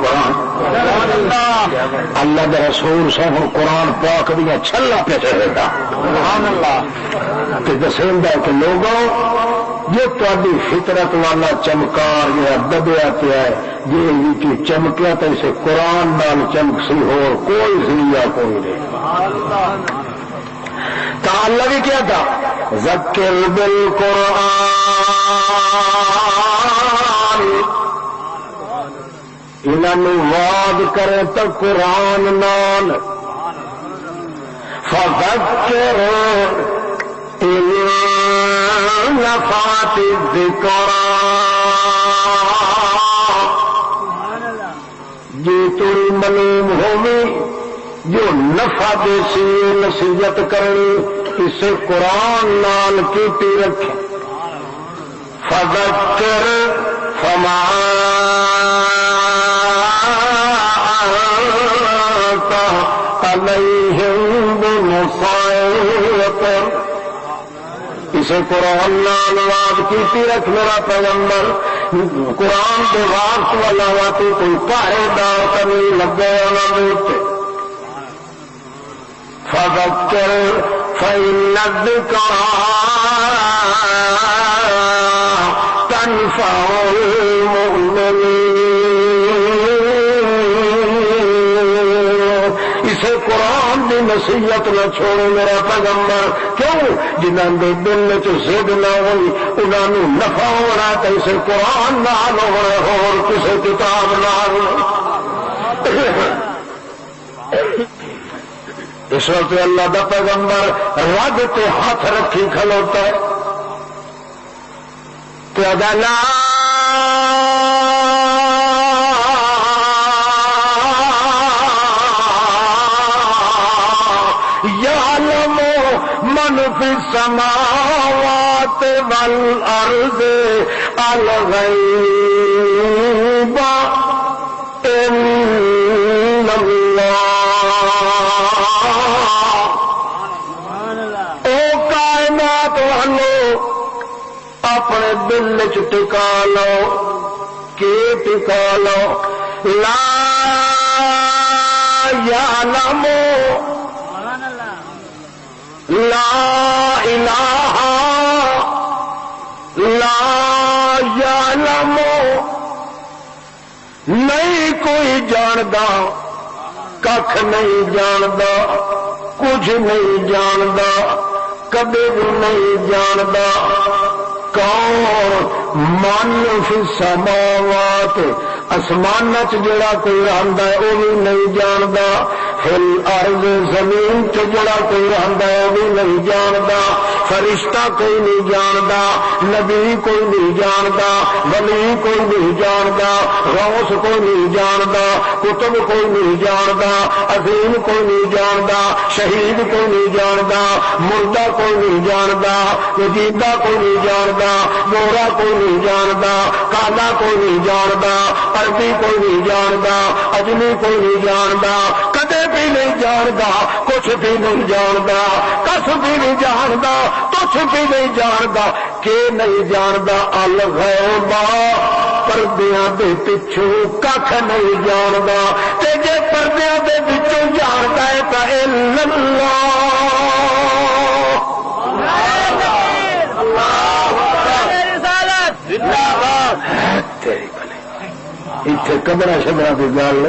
اللہ کے رسول سے ہوں قرآن پاک دیا چھلا پہ چلے گا دسیندا کہ لوگوں یہ تاری فطرت والا چمکار جو دبیا پیا ہے جی چمکیا تو اسے قرآن نال چمک سی ہو کوئی ذریعہ کوئی نہیں تو اللہ بھی کیا تھا ذکر بالقرآن انہوں وعد کرے تو قرآن نال فذکر ان نفعت الذکرى جی تری معلوم ہوگی جو نفع دیسی نصیحت کرنی اسے قرآن نال کیتی رکھے فذکر فما صاعقة اسے قرآن نال آواز کی رکھ میرا پیغمبر قرآن کے واسط والا وا تو کوئی پہرے دار کرنے لگے انہوں فذکر فإن الذکریٰ تنفع المؤمنین اسے قرآن دی نصیحت نہ چھوڑو میرا پیغمبر کیوں جنہاں دے دل وچ ضد نہ ہوئی انہاں نوں نفع ہونا تے اسے قرآن نال ہونا اور کسے کتاب نال اس وقت اللہ دا پیغمبر رب تے ہاتھ رکھی کھلوتا ہے تے ادا لا یعلم من فی السماوات والارض الغیب ان اللہ اپنے دل چ ٹکا لو کہ ٹکا لو لا یعلم لا الہ لا یعلم نہیں کوئی جاندا کھ نہیں جاندا کچھ نہیں جاندا کبھی بھی نہیں جاندا کون من فی السماوات آسمان جڑا کوئی رہندا ہے وہ بھی نہیں جاندا فی الارض زمین جڑا کوئی رہندا ہے وہ بھی نہیں جاندا فرشتہ کوئی نہیں جاندا نبی کوئی نہیں جاندا ولی کوئی نہیں جاندا غوث کوئی نہیں جاندا کتب کوئی نہیں جاندا عظیم کوئی نہیں جاندا شہید کوئی نہیں جاندا مردہ کوئی نہیں جاندا زندہ کوئی نہیں جاندا گورا کوئی نہیں جاندا کالا کوئی نہیں جاندا عربی کوئی نہیں جاندا اجمی کوئی نہیں جاندا کدے بھی نہیں جاندا کچھ بھی نہیں جاندا کس بھی نہیں جاندا کچھ بھی نہیں جاندا کہ نہیں جاندا الغیب پردیاں دے پچھوں کھ نہیں جاندا تے جے پردیاں دے پچھوں جاندا ہے تے اللہ تیری بھلے اتنے قبرہ شبرہ کی گل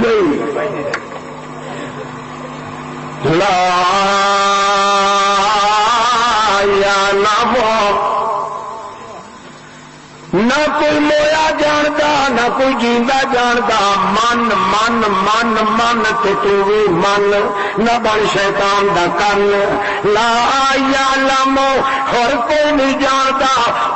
گئی لا یعلم نہ کوئی مویا جاندا نہ کوئی جیندا جاندا من من من من تے تو بھی من نہ بن شیطان دا کن لا یعلم ہر کوئی نہیں جاندا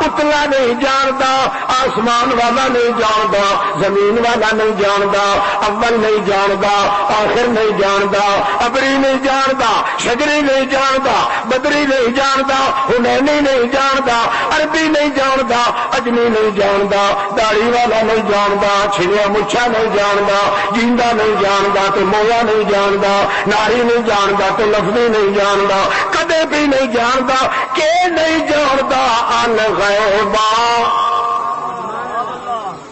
اتلا نہیں جاندا آسمان والا نہیں جاندا زمین والا نہیں جاندا اول نہیں جاندا آخر نہیں جاندا ابری نہیں جاندا شجری نہیں جاندا بدری نہیں جاندا حنینی نہیں جاندا عربی نہیں جاندا اجمی نہیں جاندا داڑھی والا نہیں جاندا چھڑیا مچھا نہیں جاندا جیندا نہیں جاندا تو مویا نہیں جاندا ناری نہیں جاندا تو لفظی نہیں جاندا کدے بھی نہیں جاندا کہ نہیں جاندا الغیب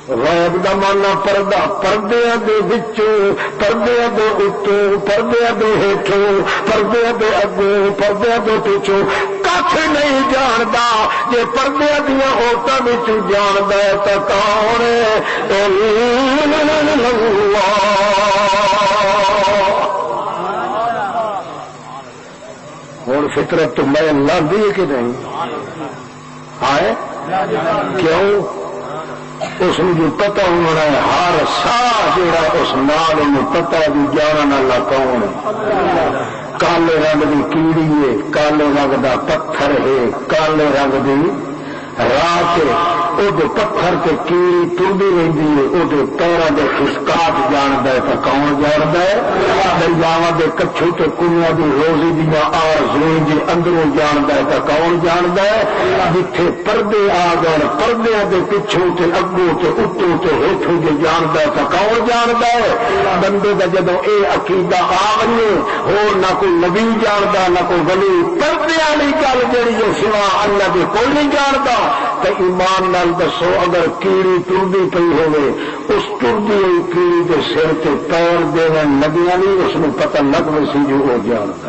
غیب دا مانا پردہ پردیاں دے وچوں پردیاں دے اتوں پردیاں دے ہیٹھوں پردیاں دے اگوں پردیاں دے پیچھوں کچھ نہیں جاندا جے پردیاں دیاں عورتاں وچوں جاندا ہے تے کون ہے اللہ ہن فطرت تو میں لاندی ہے کہ نہیں آئے کیوں اس جو پتہ ہونا ہے ہر سا جڑا اس نال پتہ بھی جاننا اللہ کون ہے کالے رنگ کی کیڑی ہے کالے رنگ کا پتھر ہے کالے رنگ کی رات وہ پتھر سے کیڑی ٹردی رہتی ہے، وہ پیروں کے خسکاٹ جانتا ہے تو کون جانتا ہے؟ دریاواں کے کچھو تے کنیاں دی روزی دیا آرزویں جی اندروں جانتا ہے تو کون جانتا ہے؟ جتھے پردے آ گئے پردے کے پچھوں تے اگوں تے اتوں تے ہیٹھوں جی جانتا ہے تو کون جانتا ہے؟ بندے کا جدو اے عقیدہ آ گئی ہو نہ کوئی نبی جانتا نہ کوئی ولی، پردے والی گل جہی ہے سوا اللہ کے کوئی نہیں جانتا، تو ایمان نال دسو اگر کیڑی ٹردی پی ہوئے اس ٹردی ہوئی کیڑی کے سر سے پیر دینا لگیا نہیں، اس کو پتہ لگ سی جو وہ جانتا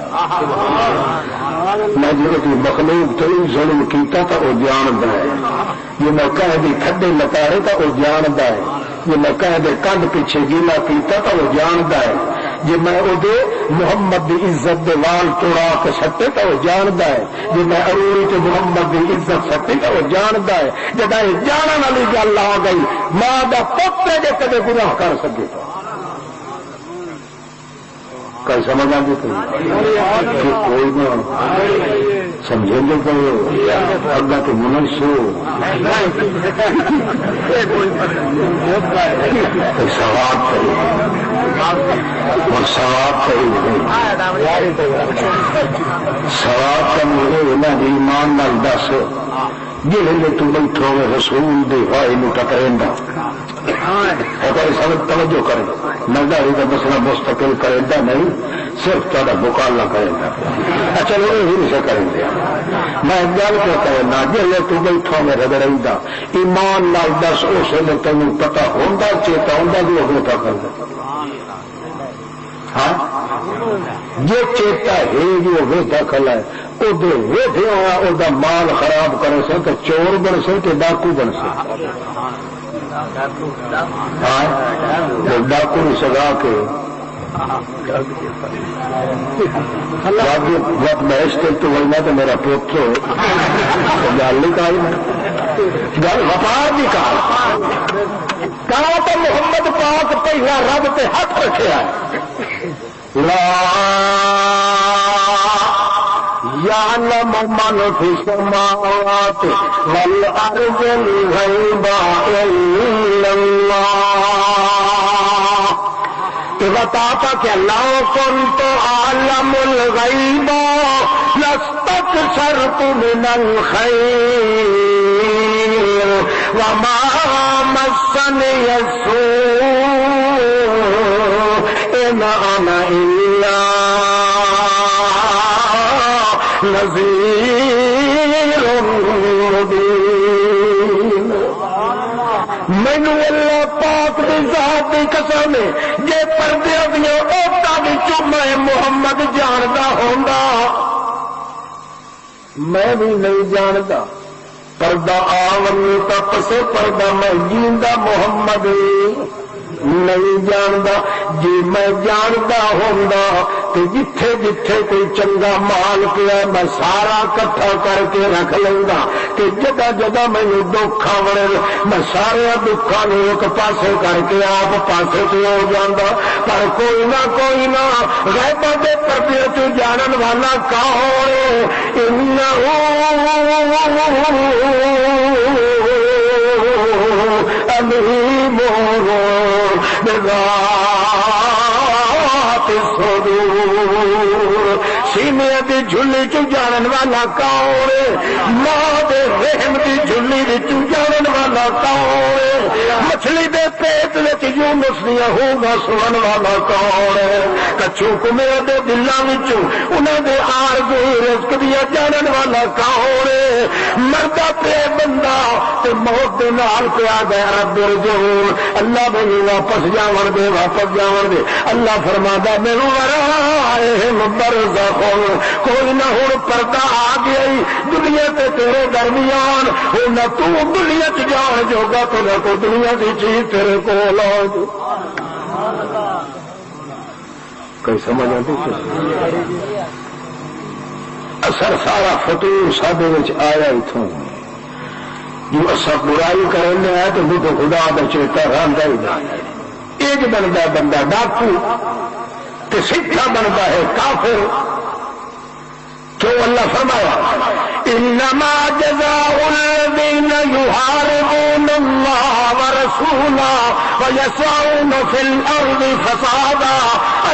میں جو مخلوق تو ظلم کیتا تو وہ جانتا ہے، یہ میں کہہ دی کھڈے لتارے تو وہ جانتا ہے، یہ میں کہہ دے کنڈ پیچھے گیلا کیتا تو وہ جانتا ہے، جی میں وہ محمد دی عزت دے وال توڑا کے سٹے تو وہ جانتا ہے، جی میں اروڑی تے محمد دی عزت سٹی تو وہ جانتا ہے، جب یہ جاننے والی گل آ گئی ماں کا پتر جی کدے گناہ کر سکے تو کل سمجھ آ گئی کوئی نہ سمجھیں گے کہ اگا تو منسو سواب کرے اور سواب کرے سواب کا مجھے ایمان نال دس جی تو بیٹھو گے رسول دی بھائی نو ٹکریندا سب توجہ کرے نرداری کا مسئلہ مستقل کرے گا نہیں، صرف تھوڑا مقابلہ کرے گا، چلو یہ نہیں سے کریں گے، میں گل کیا کرنا جی تو بیٹھو گے رگڑا ایمان نال دس اس ویلے تمہیں پتا ہوتا چیتا ہوتا بھی وہ کر دے ہاں جی چیتا ہے جی وہ دخل ہے ویٹے ہوا وہ مال خراب کرے سے تو چور بن سے کہ ڈاکو بن سے ڈاکو سجا کے وقت محش تک تو بولنا تو میرا پوتر گل نکالی گل وفار بھی کہا تو محمد پاک پہلا رب پہ ہاتھ رکھا لا يعلم من في السماوات والأرض الغيب إلا الله بتاتا کہ لو كنت أعلم الغيب لاستكثرت من الخير وما مسني السوء إن أنا إلا نذیر مبین مینو اللہ پاک دی ذات دی قسم ہے جے پردے دیا عورتوں وچوں میں محمد جاندا ہوندا میں بھی نہیں جاندا پردہ آون تا پسے پردہ میں جیندا محمد نہیں جاندا جی میں جاندا ہوندا تے جتھے جتھے کوئی چنگا مال پیا میں سارا کٹھا کر کے رکھ لیندا تے جگہ جگہ مینوں دکھ آوے میں سارے دکھاں نوں ایک پاسے کر کے آپ پاسے تے ہو جاندا پر کوئی نہ غیب دے پردے تو جانن والا کون انہ علیم بذات الصدور سینے دی جھلی چ جانن والا کون ماں دے رحم دی جھلی وچ جانن والا کون مچھلی دے پیٹ وچ یونس دیا ہوگا سنن والا کون کچھو کمے دے دلاں وچ انہاں دے آرزو رزق دیا جانن والا کون مردا پہ بندہ تے موت دے نال پیا گیا رب رجعون اللہ مینوں واپس جاون دے اللہ فرمادا مینوں ورائہم برزخ کوئی نہ ہن پردہ آ گیا دنیا تے تیرے درمیان ہن نہ تو دنیا چ جان جوگا تو نہ کوئی دنیا دی چیز تیرے کول آ کوئی سمجھ آتی اثر سارا فطور ساڈے وچ آیا اتوں جو اصا برائی کرنے ہیں تو وہ خدا کا چیتا رہتا ہی نہیں ایک بنتا ہے بندہ ڈاکو تو سکھا بنتا ہے کافر کیوں اللہ فرمایا انما جزاء الذين يحاربون الله ورسوله ويسعون في الارض فسادا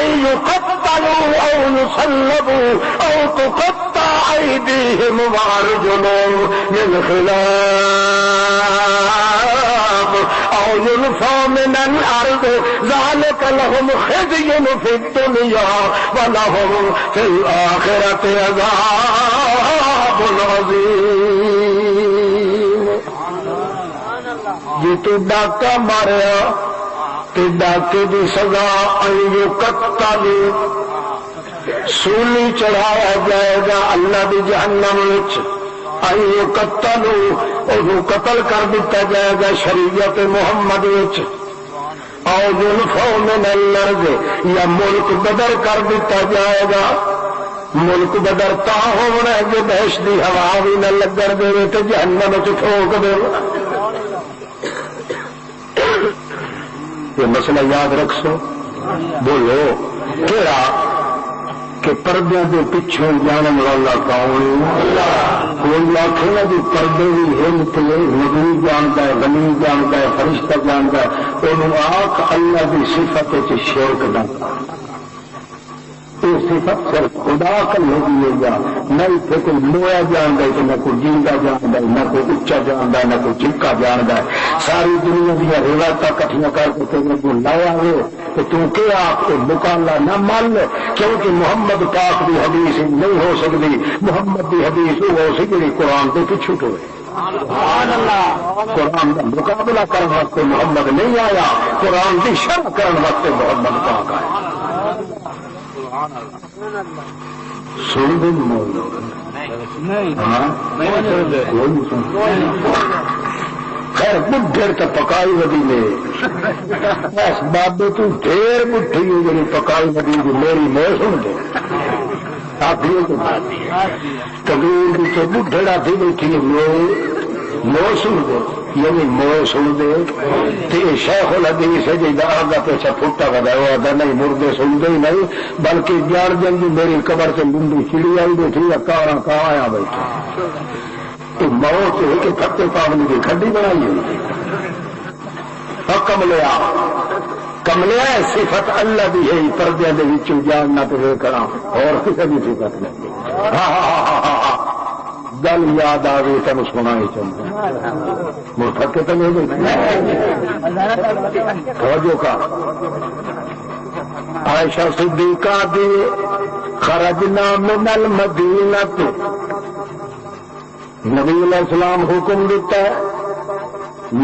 ان يقتلوا او يصلبوا او تقطع ايديهم وارجلهم من خلاف او ينفوا من الارض ذلك لهم خزي في الدنيا ولهم في الاخره عذاب عظيم. جی تو ڈاکہ ماریا تو ڈاکے کی سزا ایو قتل سولی چڑھایا جائے گا اللہ کی جہنم وچ ایو قتل انہوں قتل کر دیتا جائے گا شریعت محمد وچ او ينفوا من الارض یا ملک بدر کر دیتا جائے گا. ملک بدر تا ہونا ہے کہ بحث دی ہوا بھی نہ لگن دے تو جہنم چ ٹھوک دے. یہ مسئلہ یاد رکھ سو بولو کہڑا کہ پردے کے پیچھے جانن والا کون کوئی آخے نا جی پردے بھی ہند نبی جانتا ہے بنی جانتا ہے فرشتہ جانتا ہے انہوں آخ اللہ کی صفت شرک نہ یہ صفت صرف خدا کل ہوگی گا. نہ اتنے کوئی لویا جانتا ہے نہ کوئی جیندا جانتا ہے نہ کوئی اچا جانتا ہے نہ کوئی چکا جانتا ہے. ساری دنیا دیا روایت کٹھیاں کر کے تیرے کو لایا ہو تو تم کیا آپ کو مکالا نہ مان لے کیونکہ محمد پاک کی حدیث نہیں ہو سکتی. محمد کی حدیث وہ ہو سکتی قرآن تو پیچھے ہوئے. قرآن کا مقابلہ کرنے واسطے محمد نہیں آیا. قرآن کی شرح کرنے واسطے محمد پاک آیا. سن دے خیر بڈھیر تو پکائی ودی نے بس بابے تو ڈھیر بڈھی ہے جی پکائی ودی جو میری مو سن دے تقریر کی بڈھڑا تھی بیٹھی مو سن دے یعنی مو سن دے شیخ الحدیث ہے جی آگا پیچھا پھٹا کدا ہوا تھا نہیں مردے سنتے ہی نہیں بلکہ جان جن کی میری قبر سے لمبی چڑی آئی بیٹھی کہاں کہاں آیا بیٹھا تو موت ہے کہ پھٹے پاونی کی کھڈی بنائی ہوئی. کملیا صفت اللہ بھی ہے پردے کے بچوں جاننا تو کرا اور کسی بھی صفت نہیں. گل یاد آ گئی تین سنا ہی چاہتا مڑ تھکے تو نہیں توجہ کا عائشہ صدیقہ دی خرجنا من المدینہ نبی علیہ السلام حکم دیتا ہے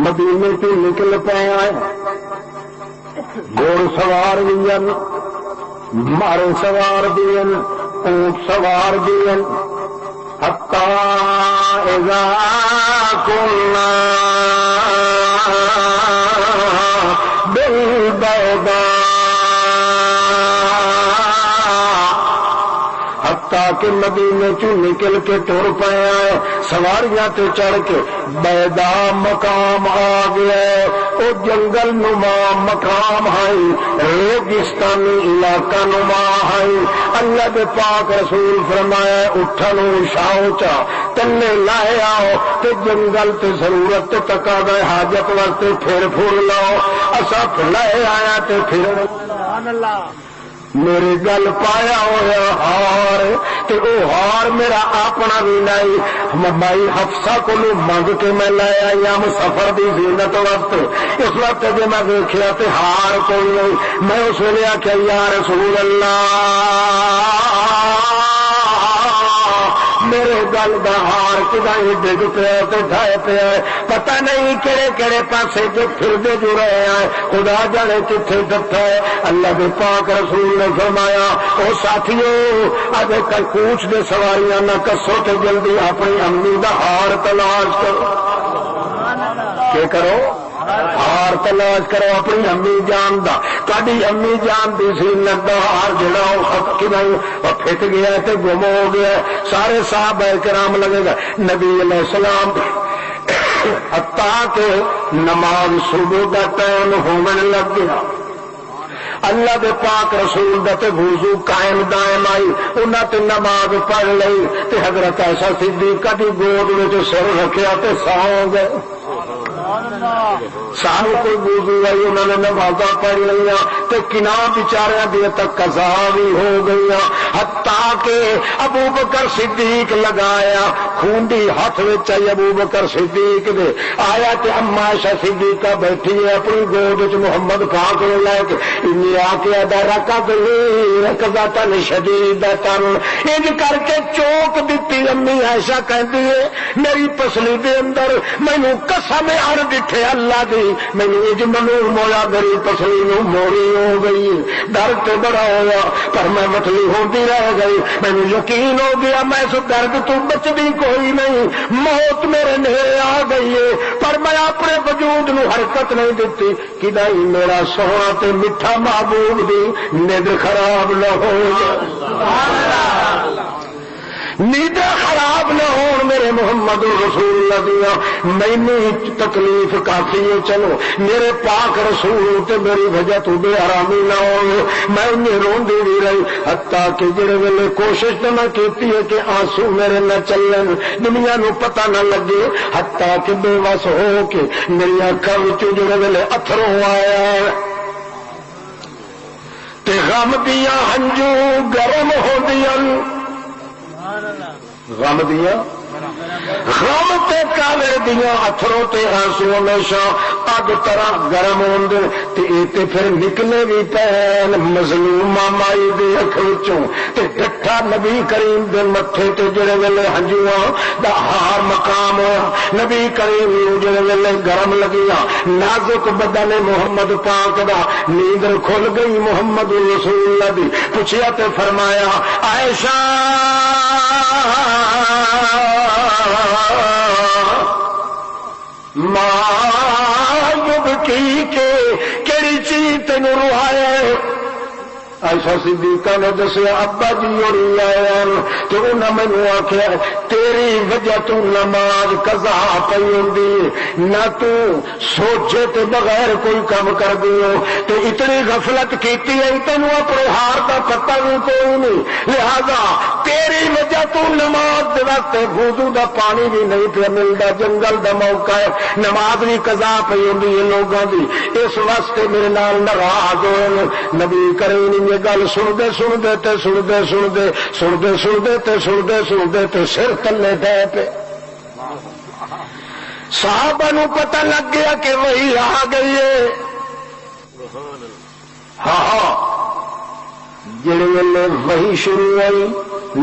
مدینے سے نکل پائے آئے گھوڑ سوار بھی مارے سوار بھی اونٹ سوار بھی حتی اذا کنا بالبیضاء حتیٰ کہ مدینے چوں نکل کے ٹر پایا سواریاں تے چڑھ کے بیدا مقام آ گیا. او جنگل نما مقام ہے ریگستانی علاقہ نما ہے. اللہ دے پاک رسول فرمایا اٹھن شاؤ چا تنے لائے آؤ تے جنگل تے ضرورت تے تکا گئے حاجت واسطے پھر پھول لاؤ اسا لائے آیا تے پھر اللہ میرے گل پایا ہوا ہار تے او ہار میرا اپنا بھی نہیں مائی حفصہ کو منگ کے میں لے آئی ہم سفر دی زینت وقت. اس وقت جب میں دیکھا تے ہار کوئی نہیں. میں اس ویلے آخیا یا رسول اللہ میرے گل کا ہار کدائی ڈگ پیا ڈھائے پیا پتہ نہیں کہڑے کہڑے پاسے جو پھرتے جو رہے ہیں خدا جانے کتنے ڈٹا ہے. اللہ کے پاک رسول نے فرمایا او ساتھیو اج کل کوچ دے سواریاں نہ کسو تے جلدی اپنی امی دا ہار تلاش کرو. کیا کرو ہار تلاش کرو اپنی امی جان دا. تاری امی جان دی زینت دا ہار جڑا وہ پھٹ گیا تے گم ہو گیا. سارے صحابہ کرام لگے گا نبی علیہ السلام حتیٰ کہ نماز صبح کا ٹائم ہونے لگ گیا. اللہ دے پاک رسول دا تے وضو قائم دائم آئی انہاں تے نماز پڑھ لئی تے حضرت عائشہ صدیقہ دی گود وچ سر رکھیا تے سو گئے سارے کوئی وضو آئی انہوں نے نمازاں پڑھ لیا تے کنا بیچاریاں دی تک قضا بھی ہو گئی حتیٰ کہ ابو بکر صدیق لگایا کھونڈی ہاتھ وچ آئی ابو بکر صدیق دے آیا تے اما عائشہ صدیقہ بیٹھی ہے اپنی گود وچ محمد پاک نوں لے کے انی آکھیا دا رکعت رکعتن شدیدتن انج کر کے چوک دتی امی عائشہ کہندی ہے میری پسلی دے اندر مینوں قسم ڈٹھے اللہ دی مینوں اج معلوم ہویا میری پسلی نو موڑی ہو گئی درد تے بڑا ہوا پر میں مٹلی ہوندی رہ گئی مینوں یقین ہو گیا میں اس درد تو بچدی کوئی نہیں موت میرے نیڑے آ گئی ہے پر میں اپنے وجود نو حرکت نہیں دتی کدائی میرا سونا تے میٹھا محبوب دی نیند خراب نہ ہو نیند خراب نہ ہون میرے محمد رسول اللہ دیا مینوں تکلیف کافی ہے چلو میرے پاک رسول تے میری وجہ تو بے آرامی نہ ہو میں انہیں روندی بھی رہی حتیٰ کہ جڑے ویلے کوشش تو نہ کیتی ہے کہ آنسو میرے نہ چلن دنیا نو پتہ نہ لگے حتیٰ کہ بے وس ہو کے میری اکھاں وچ جڑے ویلے اتھروں آیا تے غم دیاں ہنجو گرم ہوندیاں غم دیا غم تے کالے دیا اتھروں تے آنسو ہمیشہ اگ طرح گرم ہوندے تے اے تے پھر نکلے بھی پین مظلوم مائی دے اکھ وچوں تے ڈٹھا نبی کریم دے متھے تے جڑے ویلے ہنجواں دا ہار مقام ہوا نبی کریم نوں جڑے ویلے گرم لگیا نازک بدن محمد پاک دا نیندر کھل گئی محمد رسول اللہ دی پوچھیا تے فرمایا عائشہ ماں یبکی کے کیڑی چیز تینوں روائے عائشہ صدیقہ نے دسیا ابا جی اور تو انہوں نے مینوں آخیا تیری وجہ تو نماز قضا پئی ہوندی نہ تو سوچے تے بغیر کوئی کام کر دیو تے اتنی غفلت کیتی ہے تینوں اپنے ہار دا پتہ بھی کوئی نہیں لہذا تیری وجہ تو نماز دے وقت وضو دا پانی بھی نہیں پیا ملدا جنگل دا موقع ہے نماز بھی قضا پئی ہوندی ہے لوگاں دی اس واسطے میرے نال ناراض ہوئے نبی کریم یہ گل سنتے سنتے تے سنتے سنتے سنتے سنتے تے سنتے سنتے تے سر تلے ڈے پے صحابہ نو پتہ لگ گیا کہ وہی آ گئی ہے ہاں جڑے ویلے وہی شروع ہوئی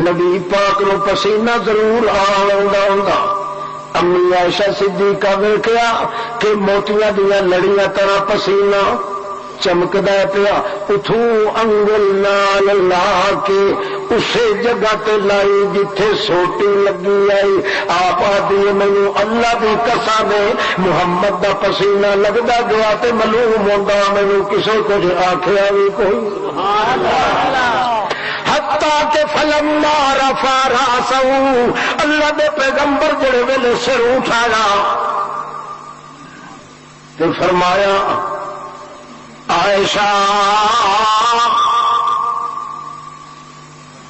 نبی پاک نو پسینہ ضرور آندا ہوندا امی عائشہ صدیقہ ویکھیا کہ موتیاں دیاں لڑیاں طرح پسینہ چمکدا پیا اتھوں انگل نال لا کے اسے جگہ تے لائی جتھے سوٹی لگی آئی آپ آدھی مینوں اللہ دی قسم ہے محمد دا پسینہ لگدا گیا تے معلوم ہوندا مینوں کسے کچھ آکھیا بھی کوئی حتیٰ کہ فلما رفع راسہ اللہ دے پیغمبر جڑے ویلے سر اٹھایا تے فرمایا عائشہ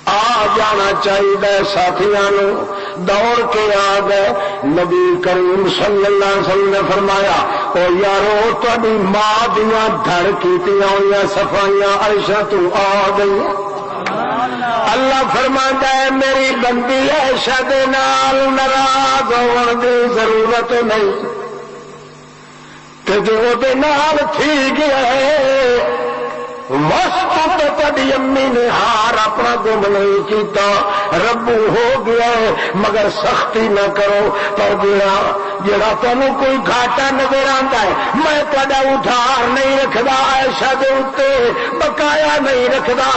آ جانا چاہیے ساتھیاں دوڑ کے آ گئے نبی کریم صلی اللہ علیہ وسلم نے فرمایا او یارو تہاڈی ماں دیاں دھڑ کیتیاں ہوئیاں صفائیاں عائشہ تو آ گئی اللہ فرماتا ہے میری بندی عائشہ دے نال ناراض ہون دی ضرورت نہیں کہ جو دے نال تھی گیا ہے وسط تو تیری امی نے ہار اپنا گم نہیں کیتا ربو ہو گیا ہے مگر سختی نہ کرو پر جڑا تمہیں کوئی گھاٹا نظر آتا ہے میں تھوڑا ادھار نہیں رکھدا عائشہ دے اوتے بقایا نہیں رکھدا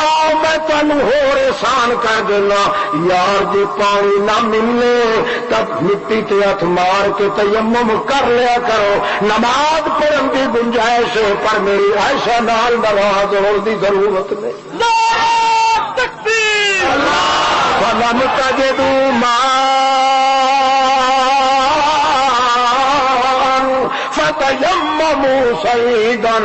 آؤ میں تمہیں ہور احسان کر دینا یار جی پانی نہ ملے تب مٹی تے ہاتھ مار کے تیمم کر لیا کرو نماز پڑھن کی گنجائش ہے پر میری عائشہ نال ناراض ہونے کی ضرورت نہیں فلم تجدوا ماء فتيمموا صعيدا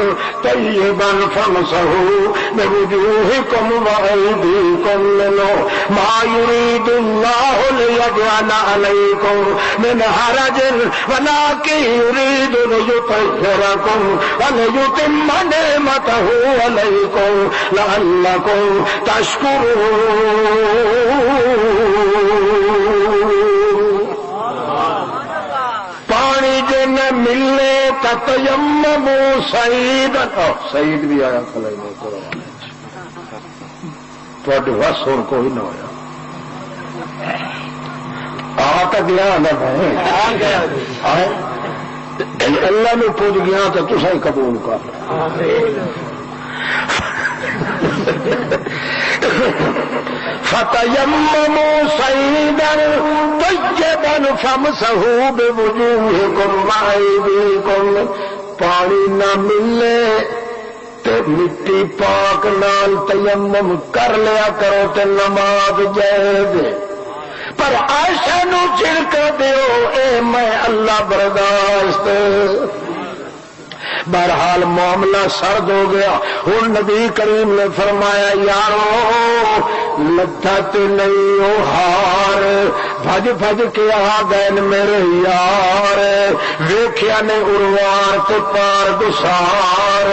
طيبا فامسحوا بوجوهكم وأيديكم منه ما يريد الله ليجعل عليكم من حرج ولكن يريد ليطهركم وليتم نعمته عليكم لعلكم تشكرون. پانی جے نہ ملے تتیمموا صعیدا. سعید بھی آیا کھلائی نہیں قرآن تھوڑے بس ہوں کوئی نہ ہوا آ تک گیا نہ اللہ نے پوچھ گیا تو تصا ہی قبول کر فتیمموا صعیدا طیبا فامسحوا بوجوہکم وایدیکم. پانی نہ ملے تے مٹی پاک نال تیمم کر لیا کرو تے نماز جائز. پر عائشہ نو چھڑک دیو اے میں اللہ برداشت. بہرحال معاملہ سرد ہو گیا. ہوں نبی کریم نے فرمایا یارو لتھا تے نہیں ہو ہار بھج بھج کے آ گئے میرے یار. ویکھیا نے اروار تے پار گسار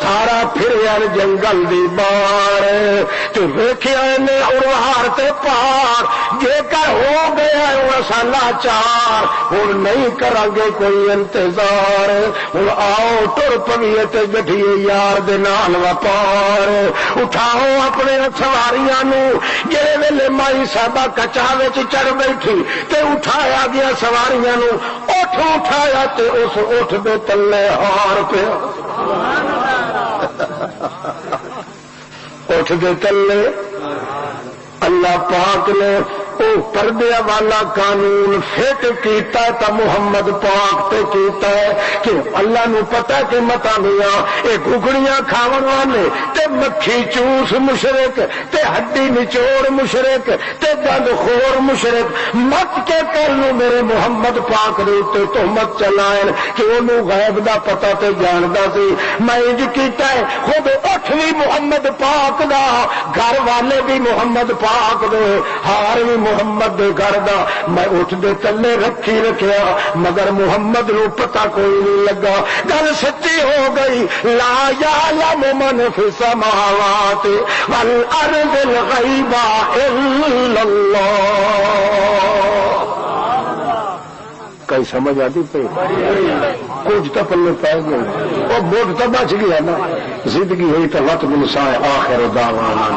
سارا پھریا جنگل دی بار تے ویکھیا نے اروار تے پار جے کر ہو گیا اسا لاچار. ہوں نہیں کریں گے کوئی انتظار. ہوں آؤ ٹر پویے تے بیٹھیے یار دے نال وپار. اٹھاؤ اپنے سواریاں نو جے ویلے مائی صاحبہ کچا وچ چڑھ بیٹھی تے اٹھایا گیا سواریاں نو. اٹھ اٹھایا تے اس اٹھ دے تلے ہار پیا. اٹھ دے تلے اللہ پاک نے او پردے والا قانون فٹ کیتا تا محمد پاک تے کیتا ہے کہ اللہ نو پتہ کہ متا میاں اے گھگڑیاں کھاون والے تے مکھی چوس مشرک تے ہڈی نچوڑ مشرک تے دند خور مشرک مت کے کر لو میرے محمد پاک دے تے تہمت چلائیں کہ اونوں غیب دا پتہ تے جاندا سی. میں انج کیتا ہے خود اٹھ بھی محمد پاک دا گھر والے بھی محمد پاک دے ہار بھی محمد دے گھر دا میں اٹھ دے تلے رکھی رکھیا مگر محمد نو پتہ کوئی نہیں لگا. گل سچی ہو گئی. لا یعلم من فی السماوات والارض الغیب الا اللہ. کئی سمجھ آتی پہ کچھ تو پلے پہ گئے وہ بوٹ تو بچ گیا نا. زندگی ہوئی تو وقت ملسائے آخر دعوانا